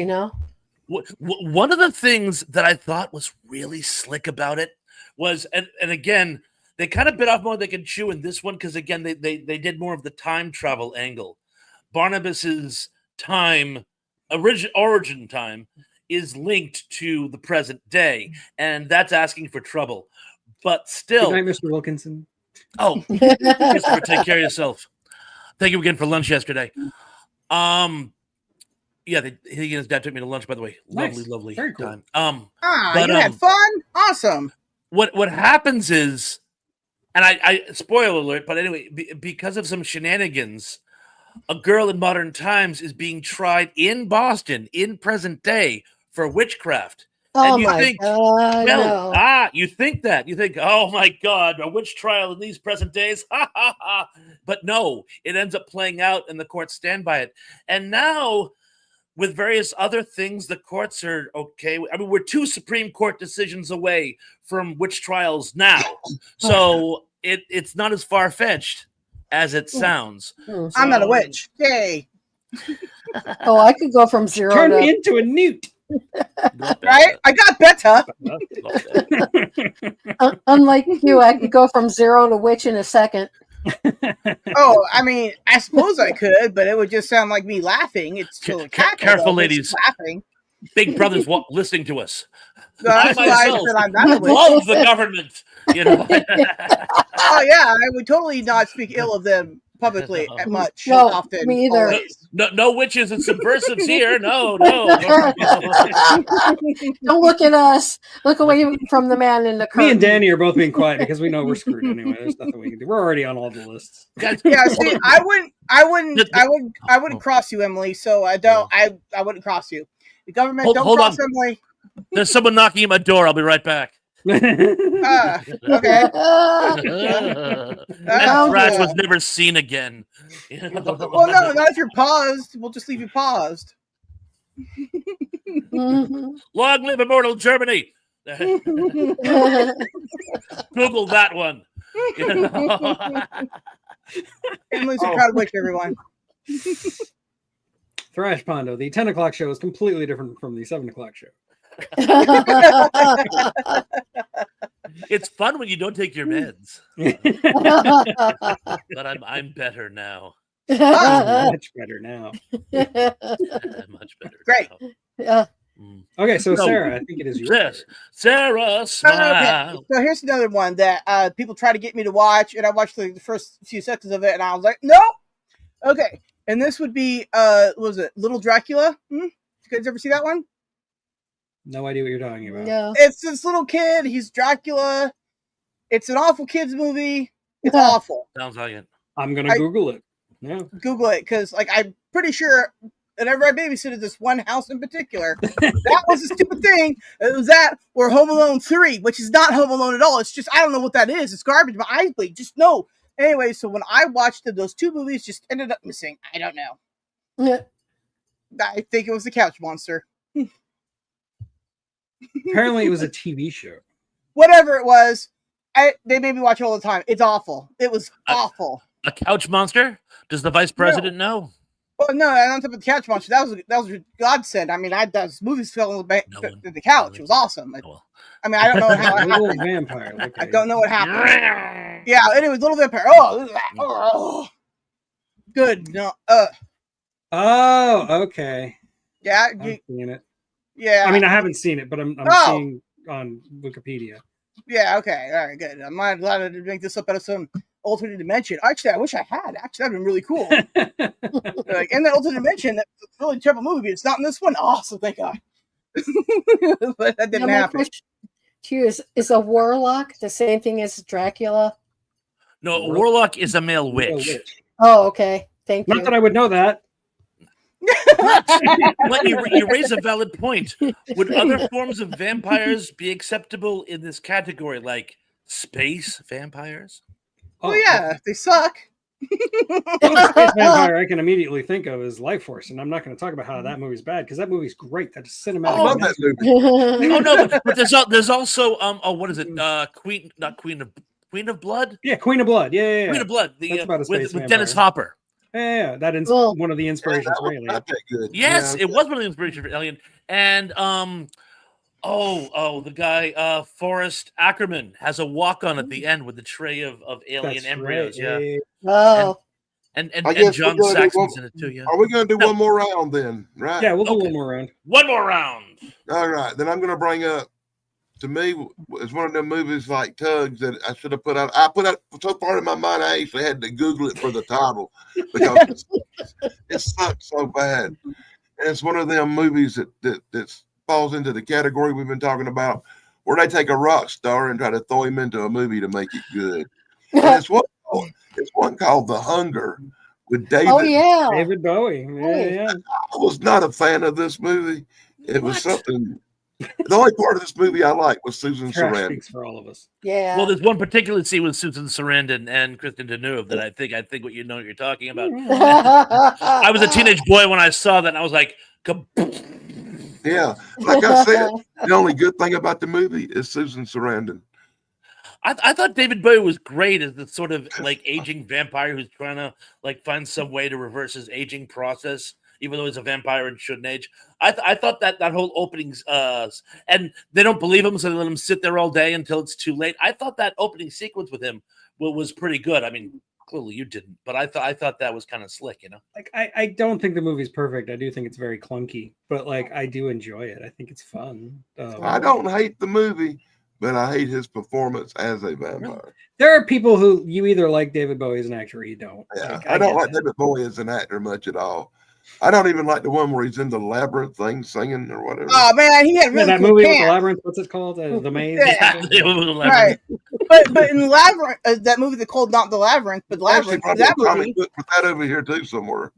One of the things that I thought was really slick about it was, and again, they kind of bit off more than they can chew in this one because again, they did more of the time travel angle. Barnabas's time, origin time, is linked to the present day, and that's asking for trouble. But still, Good night, Mr. Wilkinson. oh, Christopher, take care of yourself. Thank you again for lunch yesterday. Yeah, he and his dad took me to lunch, by the way. Nice. Lovely Very cool. time. You had fun? Awesome. What happens is, and I spoiler alert, but anyway, because of some shenanigans, a girl in modern times is being tried in Boston in present day for witchcraft. Oh And you my think, God, well, no. you think that. You think, oh my God, a witch trial in these present days. Ha ha ha. But no, it ends up playing out and the courts stand by it. And now, with various other things, the courts are okay. I mean, we're 2 Supreme Court decisions away from witch trials now. So it's not as far-fetched as it sounds. Hmm. I'm not a witch. Yay. Oh, I could go from 0 Turn to me into a newt. Right? I got better. unlike you, I could go from 0 to witch in a second. Oh, I mean, I suppose I could, but it would just sound like me laughing. It's still a cackle. Careful, though, but it's ladies. laughing. Big Brother's listening to us. So I that's why I myself said I'm not a witch. love the government. You know. Oh yeah, I would totally not speak ill of them publicly at much. No, Often, me either. always. No witches and subversives here. No. Don't look at us. Look away from the man in the curtain. Me and Danny are both being quiet because we know we're screwed anyway. There's nothing we can do. We're already on all the lists. Guys, Yeah, hold see, on. I wouldn't cross you, Emily. So I don't. I wouldn't cross you. The government don't Hold cross on. Emily. There's someone knocking at my door. I'll be right back. Okay. And Sounds Thrash good. was never seen again. Well, no, not if you're paused. We'll just leave you paused. Mhm. Long live immortal Germany. Google that one. Emily's a proud witch, everyone. Thrash Pondo, the 10 o'clock show is completely different from the 7 o'clock show. It's fun when you don't take your meds. But I'm better now. Much better now. I'm much better. Great. now. Yeah. Okay, so No. Sarah, I think it is your Yes, Sarah, smile. Okay. So here's another one that people try to get me to watch, and I watched the first few seconds of it, and I was like, no. Okay, and this would be what was it Little Dracula? You guys ever see that one? No idea what you're talking about. Yeah. It's this little kid. He's Dracula. It's an awful kids movie. It's awful. Sounds like it. I'm gonna Google it. Yeah. Google it because, like, I'm pretty sure whenever I babysitted this one house in particular, that was a stupid thing. It was that or Home Alone 3, which is not Home Alone at all. It's just I don't know what that is. It's garbage. My eyes bleed. Just no. Anyway, so when I watched it, those two movies just ended up missing. I don't know. Yeah. I think it was the Couch Monster. Apparently, it was a TV show. Whatever it was, they made me watch it all the time. It's awful. It was awful. A couch monster? Does the vice president know? Well, no, I don't think the Couch Monster. That was a godsend. I mean, those movies fell on the couch. It was awesome. I mean, I don't know how it Little happened. vampire. Okay. I don't know what happened. Yeah, anyways, Little Vampire. Oh, good. No, Oh, okay. yeah, I'm seeing it. yeah. I mean, I haven't seen it, but I'm Oh. seeing on Wikipedia. Yeah, okay, all right, good. I'm glad I didn't make this up out of some alternate dimension. Actually, I wish I had. Actually, that'd been really cool. Like in that alternate dimension, that's a really terrible movie. But it's not in this one. Awesome, thank God. But that didn't Now, my happen. question to you is a warlock the same thing as Dracula? No, Warlock is a male witch. Oh, okay. Thank Not you. that I would know that. But you raise a valid point. Would other forms of vampires be acceptable in this category, like space vampires? Oh, Well, yeah, they suck. The only space vampire I can immediately think of is Life Force, and I'm not going to talk about how that movie's bad because that movie's great. That's cinematic. I love that movie. Oh no, but there's also what is it? Queen of Blood? Yeah, Queen of Blood. Yeah. Queen of Blood. That's about a space with Dennis vampire. Hopper. Yeah. That is Well- one of the inspirations That for was Alien. not that good. Yes, Yeah. it was one of the inspirations for Alien. And the guy Forrest Ackerman has a walk on at the end with the tray of alien That's embryos. right. Yeah. Oh. And I guess John we're gonna do Saxon's in it too. Yeah. Are we going to do No. one more round then? Right. Yeah, we'll do Okay. one more round. One more round. All right. Then I'm going to bring up, to me, it's one of them movies like Tugs that I should have put out. I put out so far in my mind, I actually had to Google it for the title because it sucks so bad. And it's one of them movies that falls into the category we've been talking about, where they take a rock star and try to throw him into a movie to make it good. And it's one called The Hunger with David. Oh yeah. David Bowie. Yeah. I was not a fan of this movie. It was something. The only part of this movie I liked was Susan Trash Sarandon. speaks for all of us. Yeah. Well, there's one particular scene with Susan Sarandon and Kristen Deneuve that I think what you know what you're talking about. I was a teenage boy when I saw that, and I was like, "Kaboom." Yeah, like I said, the only good thing about the movie is Susan Sarandon. I thought David Bowie was great as the sort of like aging vampire who's trying to like find some way to reverse his aging process, even though he's a vampire and shouldn't age. I thought that whole opening, and they don't believe him, so they let him sit there all day until it's too late. I thought that opening sequence with him was pretty good. I mean, clearly you didn't, but I thought that was kind of slick, you know. Like I don't think the movie's perfect. I do think it's very clunky, but like I do enjoy it. I think it's fun. I don't hate the movie, but I hate his performance as a vampire. There are people who you either like David Bowie as an actor or you don't. Yeah, Like, I don't get like that. David Bowie as an actor much at all. I don't even like the one where he's in the labyrinth thing singing or whatever. Oh man, he had really that cool movie pants. with the labyrinth. What's it called? The Maze. Yeah. Right. But in the Labyrinth, that movie they called not the Labyrinth, but Actually, Labyrinth. probably That a comic movie, book. Put that over here too somewhere.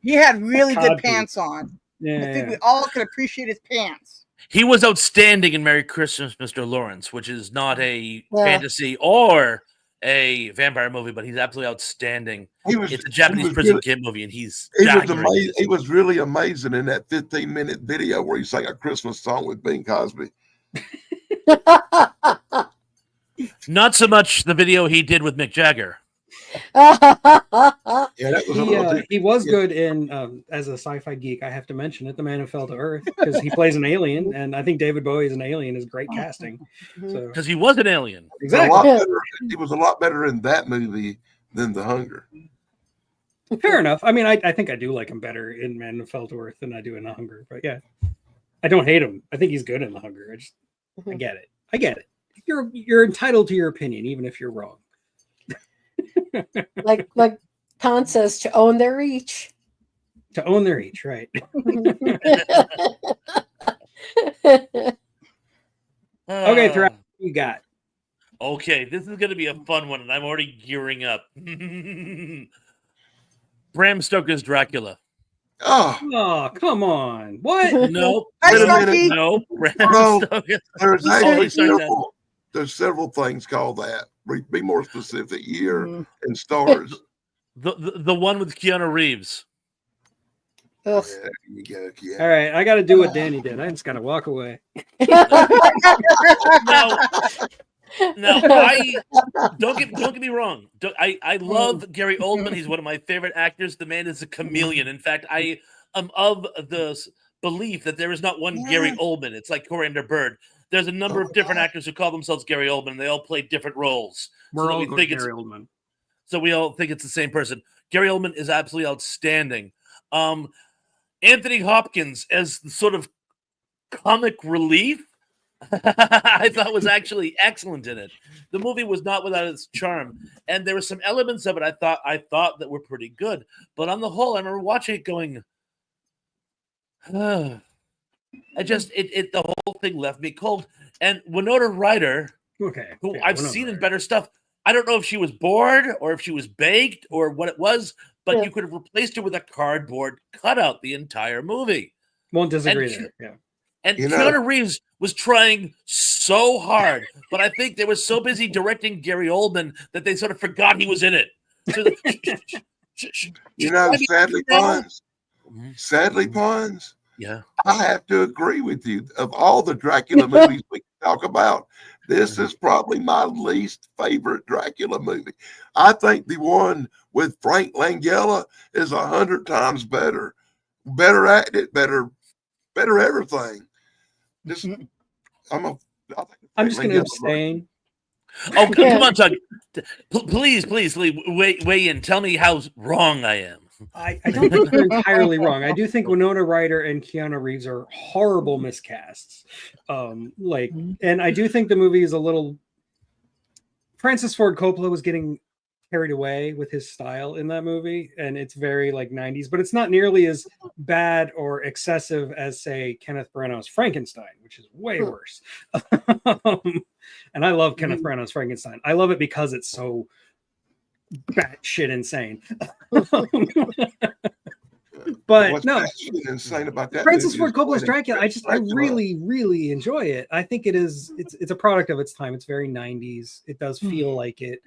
he had really good Codpiece. pants on. Yeah, I think yeah. we all could appreciate his pants. He was outstanding in Merry Christmas, Mr. Lawrence, which is not a Yeah. fantasy or a vampire movie, but he's absolutely outstanding. It's a Japanese prison camp movie, and he's He was jackering amazing. it. He was really amazing in that 15-minute video where he sang a Christmas song with Bing Cosby. Not so much the video he did with Mick Jagger. Yeah, that was a little. He was good in as a sci-fi geek. I have to mention it, The Man Who Fell to Earth, because he plays an alien, and I think David Bowie as an alien is great casting. So Because he was an alien. exactly, He was a lot better in that movie than The Hunger. fair enough. I mean, I think I do like him better in Man Who Fell to Earth than I do in The Hunger. But yeah, I don't hate him. I think he's good in The Hunger. I get it. I get it. You're entitled to your opinion, even if you're wrong. like Khan says, to own their each. To own their each, right? Okay, Thrash, what you got? Okay, this is going to be a fun one, and I'm already gearing up. Bram Stoker's Dracula. Oh, come on. What? No. Hi, Wait a minute. Snarky. No. Bram No. Stoker. there's Holy actually Sunshine. there's several things called that. Be more specific. Year and stars. The one with Keanu Reeves. Ugh. Yeah, you go, yeah. All right, I got to do what Danny did. I just got to walk away. Now, I don't get me wrong. I love Gary Oldman. He's one of my favorite actors. The man is a chameleon. In fact, I am of the belief that there is not one Gary Oldman. It's like Coriander Bird. There's a number of different actors who call themselves Gary Oldman, and they all play different roles. We're all we going think Gary Oldman. So we all think it's the same person. Gary Oldman is absolutely outstanding. Anthony Hopkins as the sort of comic relief, I thought was actually excellent in it. The movie was not without its charm, and there were some elements of it I thought that were pretty good. But on the whole, I remember watching it going, the whole thing left me cold. And Winona Ryder, Okay. who yeah, I've Winona seen in Ryder. better stuff. I don't know if she was bored or if she was baked or what it was, but you could have replaced her with a cardboard cutout the entire movie. Won't disagree And- there. Yeah. And You know- Keanu Reeves was trying so hard, but I think they were so busy directing Gary Oldman that they sort of forgot he was in it. So You know, sadly, Mhm. Pons, Yeah. I have to agree with you. Of all the Dracula movies we can talk about, this is probably my least favorite Dracula movie. I think the one with Frank Langella is 100 times better. Better acted, better everything. Just, I'm just going to abstain. Oh, come on, Chuck. Please, weigh in. Tell me how wrong I am. I don't think you're entirely wrong. I do think Winona Ryder and Keanu Reeves are horrible miscasts. And I do think the movie is a little. Francis Ford Coppola was getting carried away with his style in that movie, and it's very like 90s, but it's not nearly as bad or excessive as, say, Kenneth Branagh's Frankenstein, which is way worse. And I love Kenneth Branagh's Frankenstein. I love it because it's so batshit insane. But what's no, actually insane about that Francis movie Ford is Coppola's when Dracula, I Dracula- really enjoy it. I think it's a product of its time. It's very 90s. It does feel like it.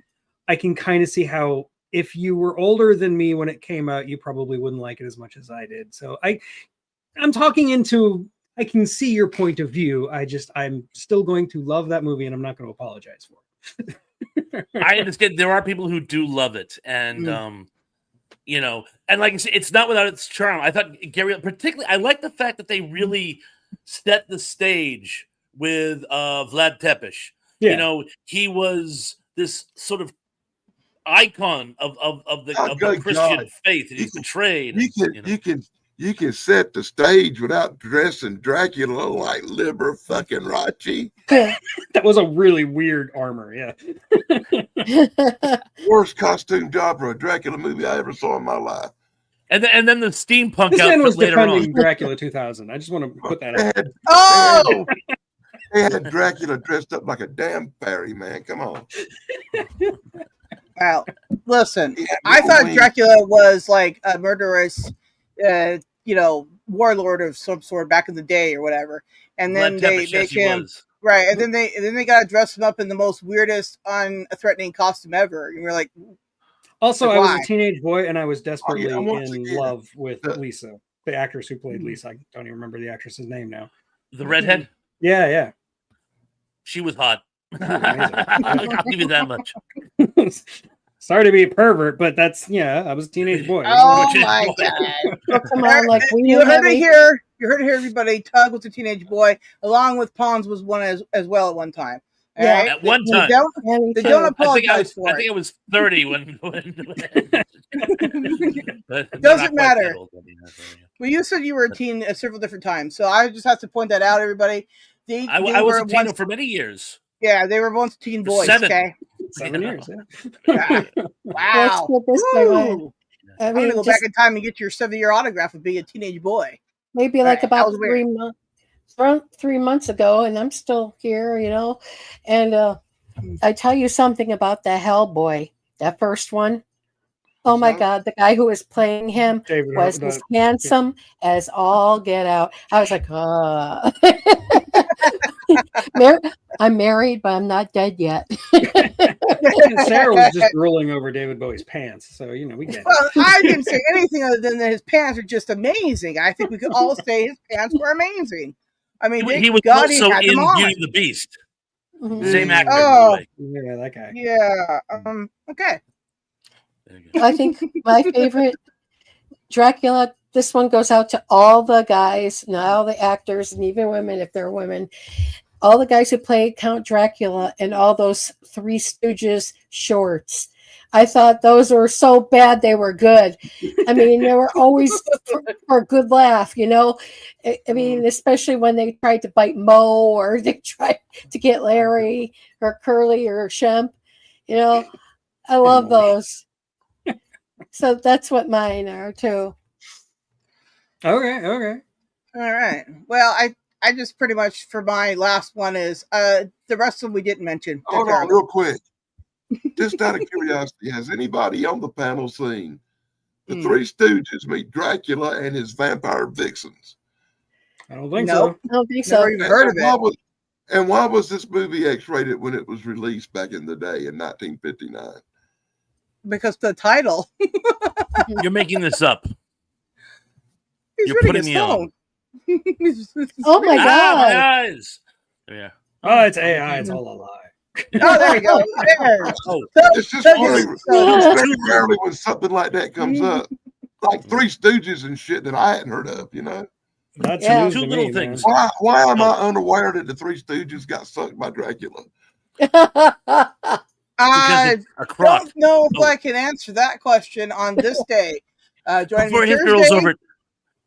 I can kind of see how if you were older than me when it came out, you probably wouldn't like it as much as I did. So I'm talking into, I can see your point of view. I'm still going to love that movie, and I'm not going to apologize for it. I understand there are people who do love it, and and like I said, it's not without its charm. I thought Gary, particularly, I like the fact that they really set the stage with Vlad Tepes. Yeah. You know, he was this sort of icon of the good Christian God. faith, and he's betrayed. You can set the stage without dressing Dracula like liver fucking Rachi. That was a really weird armor. Yeah. Worst costume job for a Dracula movie I ever saw in my life. And then the steampunk This man outfit was later defending on. Dracula 2000. I just want to put that out. Oh, They had Dracula dressed up like a damn fairy, man. Come on. well, listen. He had I no thought wings. Dracula was like a murderous, warlord of some sort back in the day or whatever. And then Red they Tempest, yes, make he him was. right, and then they got to dress him up in the most weirdest, unthreatening costume ever. And we're like, Also, Like, I was why? a teenage boy and I was desperately once in again, love with the- Lisa, the actress who played Lisa. I don't even remember the actress's name now. The redhead, Yeah, she was hot. was amazing. I'll give you that much. yeah. Sorry to be a pervert, but that's I was a teenage boy. oh Which is my why- god! Oh, come on, like we You knew heard it heavy. here. You heard it here, everybody. Tug was a teenage boy, along with Pons was one as well at one time. All Yeah. right? At one They time. don't, Yeah, me they too. don't I think apologize for it. I was 30 when but they're Doesn't not quite that matter. old, I mean, that's all, yeah. Well, you said you were a teen several different times, so I just have to point that out, everybody. I was a teen for many years. they were once teen boys. 7. Okay. 7 Yeah. years. Ah, Let's wow. put this way, man. Woo. I I'm gonna mean, go just back in time and get your 7-year autograph of being a teenage boy. maybe like Alright, that about was weird. 3 months ago, and I'm still here, And I tell you something about the Hellboy, that first one. Oh my What's that? God, the guy who was playing him David, was as handsome as all get out. I was like, I'm married, but I'm not dead yet. Sarah was just drooling over David Bowie's pants, so we get it. Well, I didn't say anything other than that his pants are just amazing. I think we could all say his pants were amazing. I mean, He was God, he also had in them on. Beauty and the Beast. Mhm. Same actor, Oh. by the way. Yeah, that guy. Yeah. Okay. There you go. I think my favorite Dracula, this one goes out to all the guys, not all the actors, and even women, if they're women. All the guys who played Count Dracula and all those Three Stooges shorts. I thought those were so bad they were good. I mean, they were always for a good laugh, I mean, especially when they tried to bite Mo or they tried to get Larry or Curly or Shemp. I love those. So that's what mine are too. Okay. All right. Well, I just pretty much for my last one is the rest of them we didn't mention. They're Hold on, terrible. real quick. Just out of curiosity, has anybody on the panel seen the Three Stooges meet Dracula and his vampire vixens? I don't think Nope. I don't think Never so. even heard of it. And why was this movie X-rated when it was released back in the day in 1959? Because the title. You're making this up. He's You're reading putting his me on. phone. He's Oh my My God. eyes. Yeah. so. Oh, it's AI. It's all a lie. Oh, there you go. There. Oh, It's just So very, just- it's very rarely when something like that comes up, like Three Stooges and shit that I hadn't heard of. That's Yeah. news Two to little me, things. man. Why am I unaware that the Three Stooges got sucked by Dracula? I because it's a crock. don't know if Oh. I can answer that question on this day. Joining Before me his girl's Thursday. over,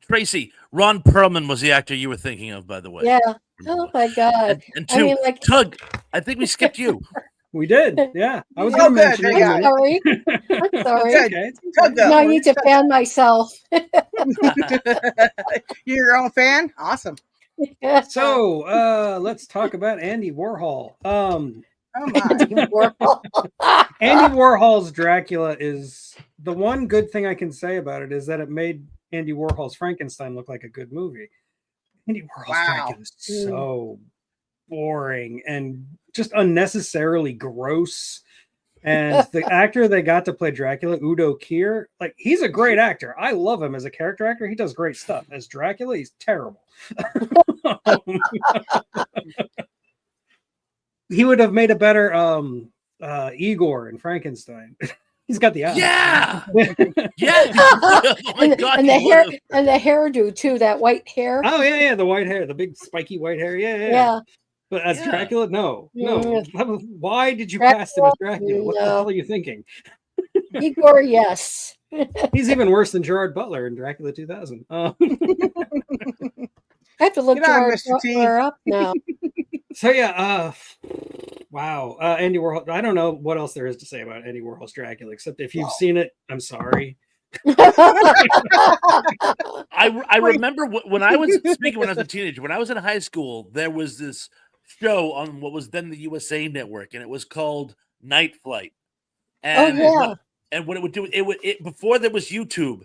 Tracy, Ron Perlman was the actor you were thinking of, by the way. Yeah. Oh my God. And I two, mean, like, Tug, I think we skipped you. We did. Yeah. I was Oh, going to good. mention There it. you I'm go. sorry. I'm sorry. Good. Okay. Tug Now though. I need to fan myself. You're your own fan? Awesome. So let's talk about Andy Warhol. Oh my. Andy Warhol's Dracula is the one good thing I can say about it is that it made Andy Warhol's Frankenstein look like a good movie. Andy Warhol's Wow. Dracula is so boring and just unnecessarily gross. And the actor they got to play Dracula, Udo Kier, like he's a great actor. I love him as a character actor. He does great stuff. As Dracula, he's terrible. He would have made a better Igor in Frankenstein. He's got the eyes. Yeah. Yeah. Oh my and, God, and the he hair would've. and the hairdo too, that white hair. Oh yeah, the white hair, the big spiky white hair. Yeah. Yeah. But as Yeah. Dracula, no. Mm. Why did you cast him as Dracula? What the No. hell are you thinking? Igor, yes. He's even worse than Gerard Butler in Dracula 2000. I have to look Get on, Gerard Mr. T. Butler up now. So yeah, wow, Andy Warhol. I don't know what else there is to say about Andy Warhol's Dracula, except if you've seen it, I'm sorry. I remember when I was a teenager, when I was in high school, there was this show on what was then the USA Network, and it was called Night Flight. And and what it would do, before there was YouTube,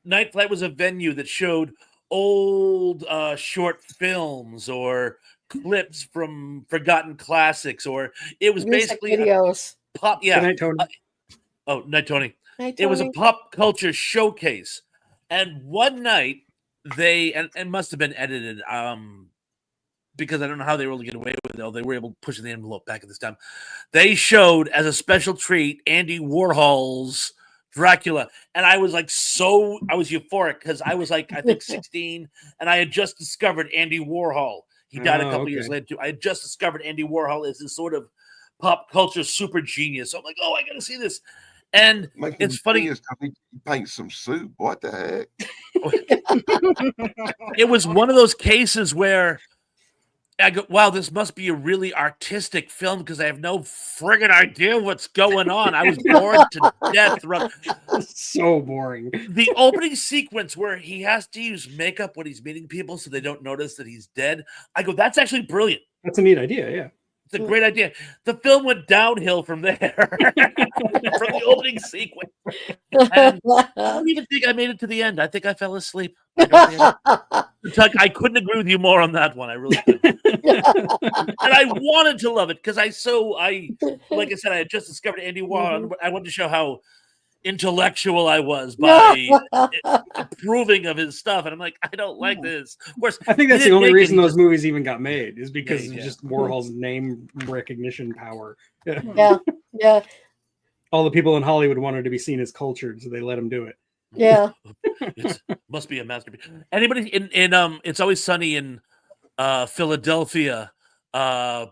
Night Flight was a venue that showed old short films or clips from forgotten classics, or it was Music basically videos. pop. Good Yeah. night, Tony. Night, Tony. Hi, It was a Tony. pop culture showcase, and one night they and must have been edited because I don't know how they were able to get away with it. Though they were able to push the envelope back at this time. They showed as a special treat Andy Warhol's Dracula, and I was like, I was euphoric because I was like, I think 16, and I had just discovered Andy Warhol. He died a couple years later too. I had just discovered Andy Warhol as this sort of pop culture super genius. So I'm like, oh, I got to see this. And it's funny. He paints some soup. What the heck? It was one of those cases where I go, wow, this must be a really artistic film because I have no friggin' idea what's going on. I was bored to death. So boring. The opening sequence where he has to use makeup when he's meeting people so they don't notice that he's dead. I go, that's actually brilliant. That's a neat idea, yeah. It's a great idea. The film went downhill from there, from the opening sequence. And I don't even think I made it to the end. I think I fell asleep. Tuck, I couldn't agree with you more on that one. I really couldn't. And I wanted to love it because like I said, I had just discovered Andy Warhol. I wanted to show how intellectual I was by approving of his stuff, and I'm like, I don't like this. Of course, I think that's the only reason those movies even got made is because of just Warhol's name recognition power. Yeah. All the people in Hollywood wanted to be seen as cultured, so they let him do it. Yeah. It must be a masterpiece. Anybody in It's Always Sunny in Philadelphia, the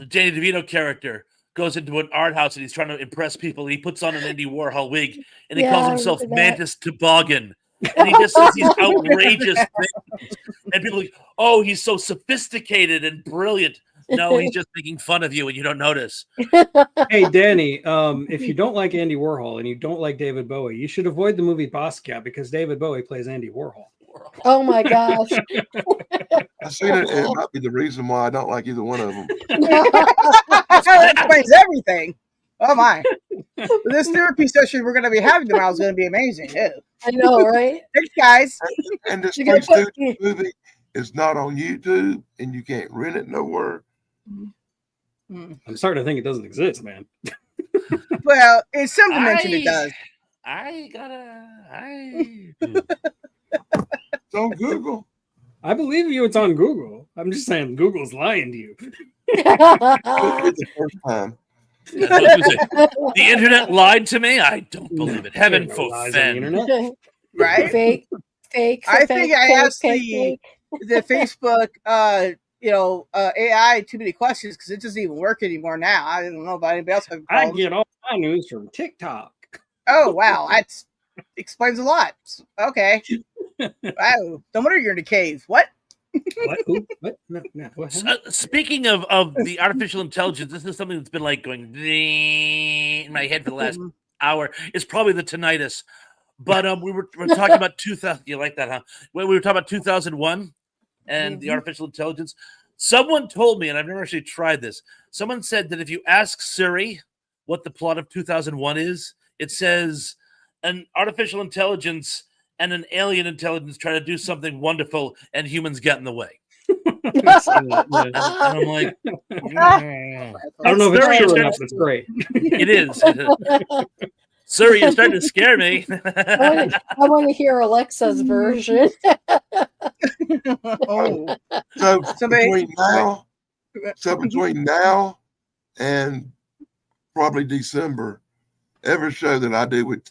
Danny DeVito character goes into an art house and he's trying to impress people. He puts on an Andy Warhol wig and he calls himself Mantis Toboggan. And he just says these outrageous things. And people are like, oh, he's so sophisticated and brilliant. No, he's just making fun of you and you don't notice. Hey, Danny, if you don't like Andy Warhol and you don't like David Bowie, you should avoid the movie Basquiat because David Bowie plays Andy Warhol. Oh my gosh. I've seen it. It might be the reason why I don't like either one of them. That explains everything. Oh my. This therapy session we're going to be having tomorrow is going to be amazing. Ew. I know, right? Thanks, guys. And this You gotta Three put- Stooges movie is not on YouTube, and you can't rent it nowhere. I'm starting to think it doesn't exist, man. Well, in some dimension it does. It's on Google. I believe you. It's on Google. I'm just saying Google's lying to you. It's the first time. The internet lied to me. I don't believe it. Heaven There are no lies on the forfend. internet. Right? Fake. I think I asked the Facebook, AI too many questions because it doesn't even work anymore now. I don't know about anybody else having I problems. get all my news from TikTok. Oh, wow. That explains a lot. Okay. Wow. No wonder you're in a cave. What? What? Who? What? No. What? Speaking of the artificial intelligence, this is something that's been like going in my head for the last hour. It's probably the tinnitus. But we're talking about 2000. You like that, huh? We were talking about 2001 and the artificial intelligence. Someone told me, and I've never actually tried this. Someone said that if you ask Siri what the plot of 2001 is, it says an artificial intelligence and an alien intelligence try to do something wonderful, and humans get in the way. And I'm like, I don't know if it's true enough. It's great. it is. Siri, you're starting to scare me. I want to hear Alexa's version. Oh. So Somebody- between now and probably December, every show that I do with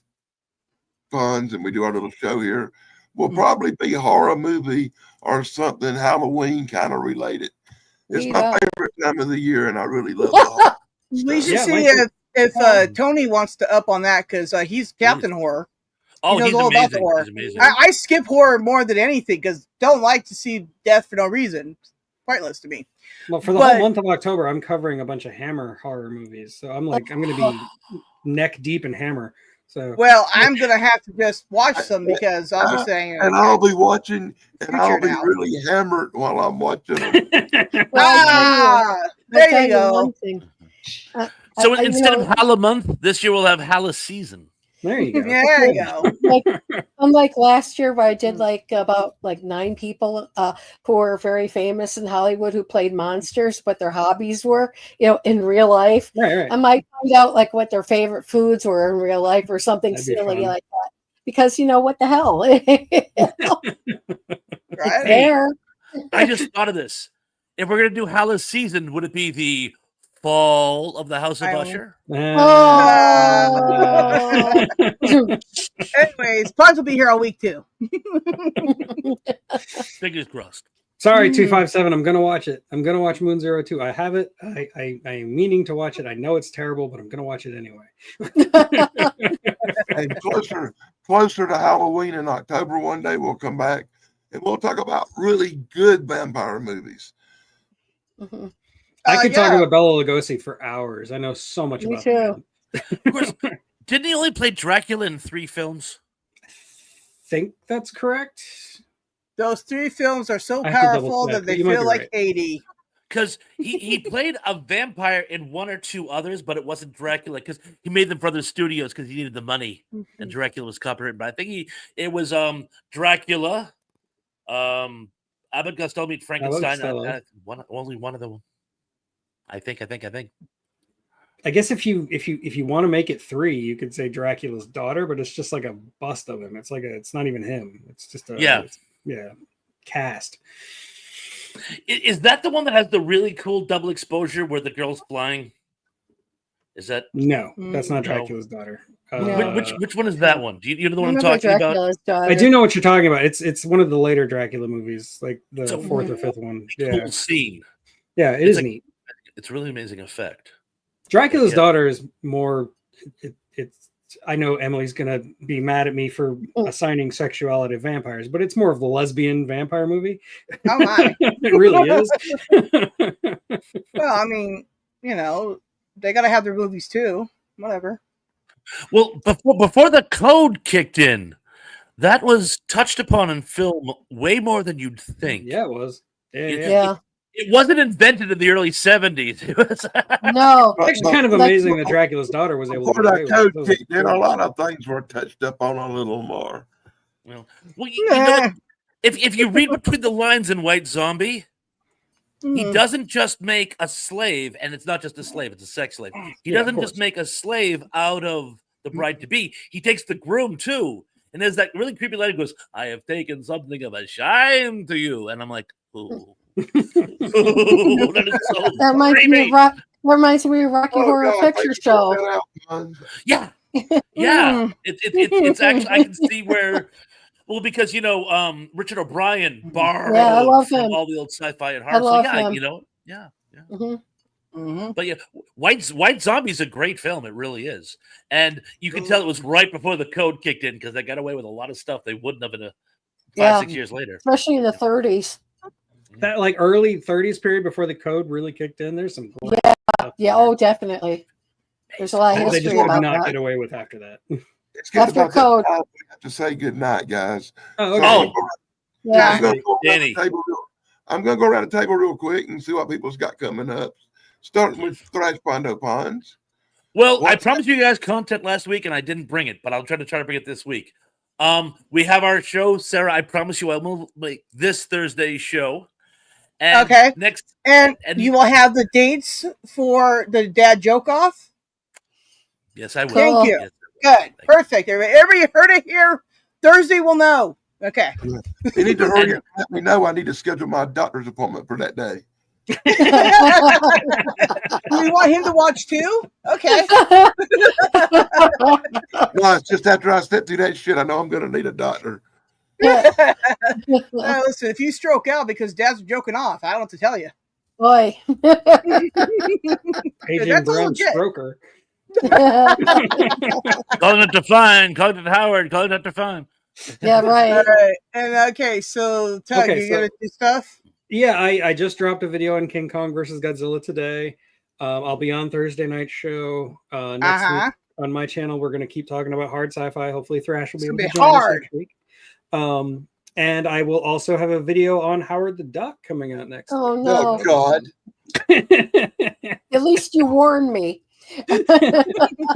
funds and we do our little show here will probably be a horror movie or something Halloween kind of related. It's my favorite time of the year, and I really love it. We should Yeah, see mine too. if Tony wants to up on that, because he's Captain Horror. Oh, knows he's all about the amazing. horror. He's amazing. I skip horror more than anything because don't like to see death for no reason. It's pointless to me. Well, for the whole month of October, I'm covering a bunch of Hammer horror movies, so I'm going to be neck deep in Hammer. So, well, I'm gonna have to just watch some because I'll be saying, and I'll be watching, and I'll be now. really hammered while I'm watching them. There you go. So instead of Halla month, this year we'll have Halla season. There you go. There you go. Unlike last year where I did about 9 people who were very famous in Hollywood who played monsters, what their hobbies were, in real life. Right. I might find out what their favorite foods were in real life or something silly like that. Because what the hell? Right. There. I just thought of this. If we're gonna do Halla season, would it be the fall of the House of Usher? Anyways, Pods will be here all week too. Fingers crossed. Sorry, 257. I'm gonna watch it. I'm gonna watch Moon 02. I have it. I am meaning to watch it. I know it's terrible, but I'm gonna watch it anyway. And closer to Halloween in October, one day we'll come back and we'll talk about really good vampire movies. Mm-hmm. I could talk about Bela Lugosi for hours. I know so much about him. Of course, didn't he only play Dracula in 3 films? I think that's correct. Those 3 films are so powerful that they feel like 80. Because he played a vampire in 1 or 2 others, but it wasn't Dracula because he made them for other studios because he needed the money, and Dracula was copyrighted. But I think it was Dracula, Abbott Costello meets Frankenstein. Only one of them. I think. I guess if you want to make it 3, you could say Dracula's daughter, but it's just like a bust of him. It's it's not even him. It's just cast. Is that the one that has the really cool double exposure where the girl's flying? Is that no? That's not Dracula's daughter. Which one is that one? Do you know the one I'm talking about? Daughter. I do know what you're talking about. It's one of the later Dracula movies, like the 4th or 5th one. Yeah, cool scene. Yeah, it is neat. It's really amazing effect. Dracula's daughter is more. It's. I know Emily's gonna be mad at me for assigning sexuality to vampires, but it's more of the lesbian vampire movie. Oh my! It really is. Well, I mean, they got to have their movies too. Whatever. Well, before the code kicked in, that was touched upon in film way more than you'd think. Yeah, it was. Yeah. It wasn't invented in the early 70s. It was No. It's actually kind of amazing that Dracula's daughter was able to Before that code kicked in, a lot of things were touched up on a little more. Well, you know, if you read between the lines in White Zombie, he doesn't just make a slave, and it's not just a slave, it's a sex slave. He doesn't just make a slave out of the bride-to-be. He takes the groom, too. And there's that really creepy line that goes, I have taken something of a shine to you. And I'm like, ooh. That is so that reminds me of Rocky Horror Picture Show. Yeah. It's actually, I can see where, because Richard O'Brien borrowed I love him. from all the old sci-fi and horror. But White Zombie is a great film. It really is, and you can tell it was right before the code kicked in because they got away with a lot of stuff they wouldn't have in a 5-6 years later, especially in the 30s. That early 30s period before the code really kicked in. There's some oh, definitely. There's a lot of history they just about did not that. get away with after that. After code. We have to say good night, guys. Oh, okay. Yeah. I'm going to go around the table real quick and see what people's got coming up. Starting with Thrash Pondo Ponds. Well, I promised you guys content last week, and I didn't bring it, but I'll try to bring it this week. We have our show, Sarah. I promise you I will make this Thursday's show. And okay. Next, and you will have the dates for the dad joke off? Yes, I will. Thank you. Yes, good. Perfect. Everybody heard it here. Thursday will know. Okay. You need to hurry and let me know. I need to schedule my doctor's appointment for that day. Do we want him to watch too? Okay. No, it's just after I step through that shit, I know I'm going to need a doctor. Listen, if you stroke out because Dad's joking off, I don't have to tell you. Boy. Adrian Brown Stroker. Calling it to fine. Calling it to Howard. Calling it to fine. Yeah, All right. right. And okay, so Tug, Okay, you so- gonna do stuff? Yeah, I just dropped a video on King Kong versus Godzilla today. I'll be on Thursday night show next week on my channel. We're going to keep talking about hard sci-fi. Hopefully, Thrash will be It's able gonna to be join us hard. next week. And I will also have a video on Howard the Duck coming out next Oh week. Oh no! God. At least you warned me.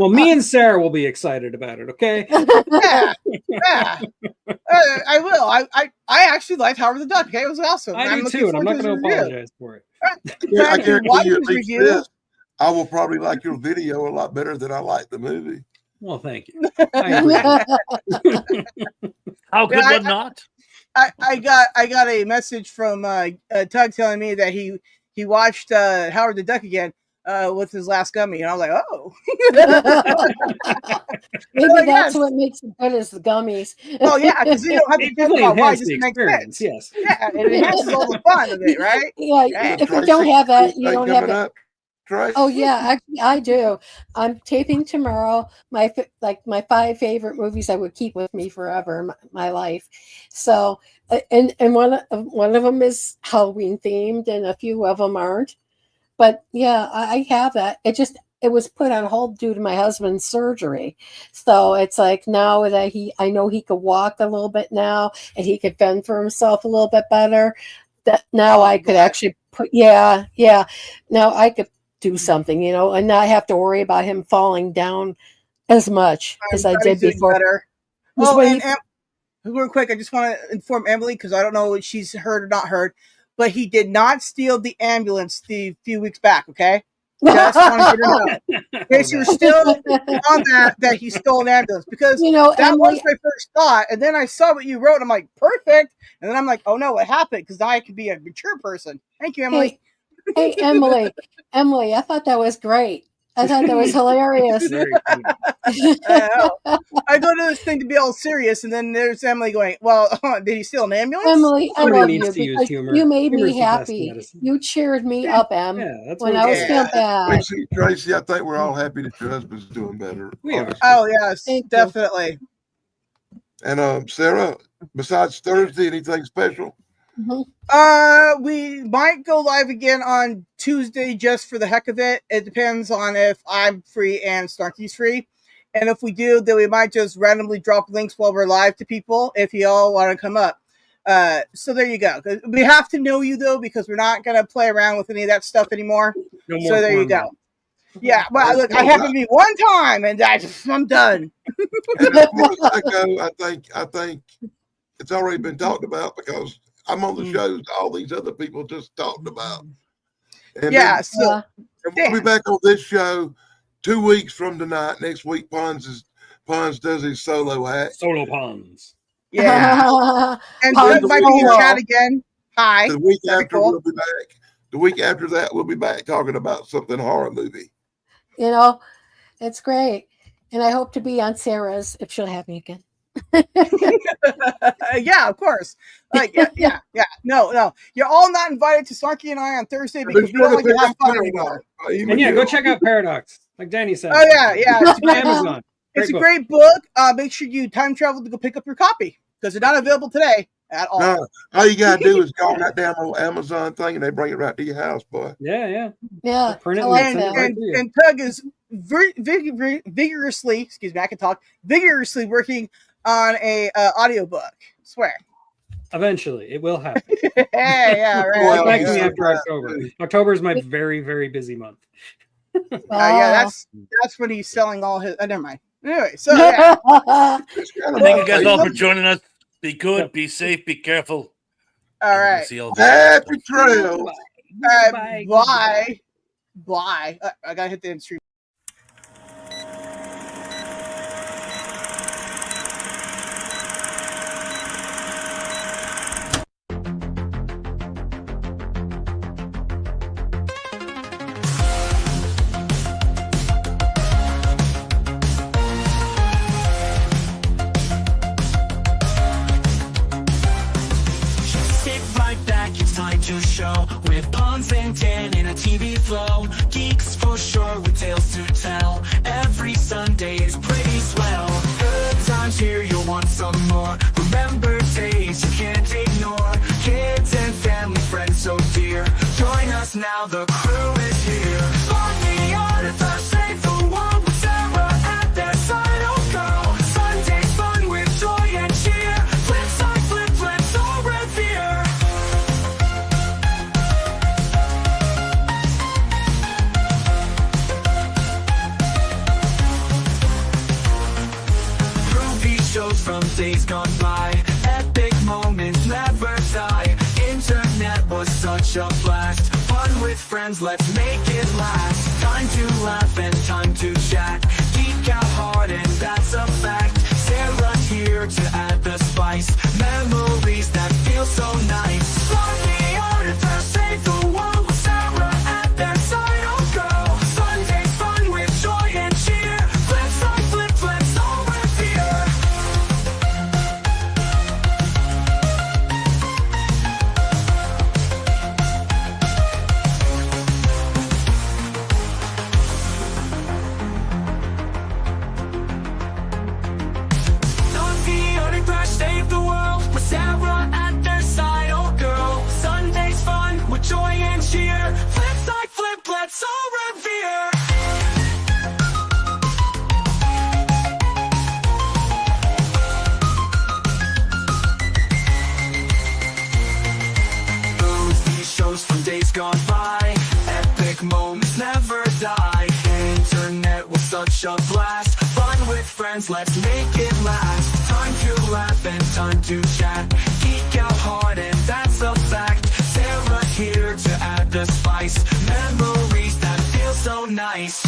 Well, me and Sarah will be excited about it. Okay. Yeah. I will. I actually liked Howard the Duck. Okay, it was awesome. I do looking too, and I'm forward not to going his to review. apologize for it. Yeah, I Thank you. guarantee Watch you at his least review. this. I will probably like your video a lot better than I like the movie. Well, thank you. I agree. How could Yeah, one not? I got a message from Tug telling me that he watched Howard the Duck again with his last gummy, and I was like, oh. Maybe Oh, that's yes. what makes it good as the gummies. Oh yeah, because you don't have to It think definitely about why it enhanced the just makes experience. sense. Yes. Yeah, it enhances all the fun of it, right? Yeah, Yeah. if you don't have that, you don't have coming it. up, Trey. Oh yeah, actually I do. I'm taping tomorrow. My 5 favorite movies I would keep with me forever in my life. So, and one of them is Halloween themed, and a few of them aren't. But yeah, I have that. It was put on hold due to my husband's surgery. So it's like now that I know he could walk a little bit now, and he could fend for himself a little bit better. That now I could actually now I could do something, and not have to worry about him falling down as much as I did Doing before. better. This Oh, way and real quick, I just want to inform Emily because I don't know if she's heard or not heard, but he did not steal the ambulance the few weeks back. Okay, just wanted you to know. In case you're still on that he stole an ambulance, because that Emily, was my first thought, and then I saw what you wrote. I'm like, perfect, and then I'm like, oh no, what happened? Because now I can be a mature person. Thank you, Emily. hey Emily, I thought that was great. I thought that was hilarious. Very funny. I know. I go to this thing to be all serious, and then there's Emily going, "Well, did he steal an ambulance?" Emily, I Somebody love needs you to use because humor. you made Humor's me the best happy. medicine. You cheered me up, Em, Yeah, that's when what I was Yeah. feeling bad. Tracy, I think we're all happy that your husband's doing better. We are. honestly. Oh yes, Thank you. definitely. And Sarah, besides Thursday, anything special? We might go live again on Tuesday just for the heck of it. It depends on if I'm free and Snarky's free. And if we do, then we might just randomly drop links while we're live to people if you all want to come up. So there you go. We have to know you though, because we're not going to play around with any of that stuff anymore. No more So there you cornball. go. Yeah, well, look, I happened to be one time, and I'm done. And as far as I go, I think it's already been talked about because I'm on the shows all these other people just talked about. And Yeah, then- so and we'll be back on this show 2 weeks from tonight. Next week, Pons does his solo act. Solo ponds. yeah, and Pons Doug might be in solo. chat again. Hi. The week That'd be after cool. we'll be back. The week after that, we'll be back talking about something horror movie. It's great. And I hope to be on Sarah's if she'll have me again. Yeah, of course. Like, yeah. No. You're all not invited to Snarky and I on Thursday because we don't like to have fun anymore. And yeah, go check out Paradox, like Danny said. Oh, yeah. It's on Amazon. It's a book. great book. Make sure you time travel to go pick up your copy because they're not available today at all. No, all you gotta do is go on that damn old Amazon thing, and they bring it right to your house, boy. Yeah. Yeah, Print it I and like send it that. right to you. And Tug is vigorously, excuse me, I can talk, vigorously working on a audiobook. Swear. Eventually, it will happen. Yeah, right. Well, Contact me yeah. after October. October is my very, very busy month. Yeah, that's when he's selling all his. Never mind. Anyway, so yeah. It's kind of Thank you guys all like- for joining us. Be good, be safe, be careful. All And we'll right. see you all. Happy trails. Bye. Bye. I gotta hit the end stream. Sit right back, it's time to show. With Pons and Dan in a TV flow. Geeks for sure with tales to tell. Sunday is pretty swell. Good times here, you'll want some more. Remember days you can't ignore. Kids and family, friends so dear. Join us now, the crew is here. On the art of Thrash, save the world with Sara at their side. Oh girl, Sunday's fun with joy and cheer. Flip side, flip, flip, so revere. Groovy shows from days gone by. Epic moments never die. Internet was such a blast. Fun with friends, let's make it last. Time to laugh and time to chat. Geek out hard and that's a fact. Sarah here to add the spice. Memories that feel so nice. Love the art of Thrash, save the world with Sarah at their side. Oh girl, Sunday's fun with joy and cheer. Flip side, flip, flip, so revere. Thrash, save the world with Sara at their side. Oh girl, Sunday's fun with joy and cheer. Flip side, flip, let's all revere. These shows from days gone by. Epic moments never die. Internet was such a blast. Fun with friends, let's make it last. Time to laugh and time to chat. Geek out hard and that's a fact. Sarah here to add the spice. Memories that feel so nice.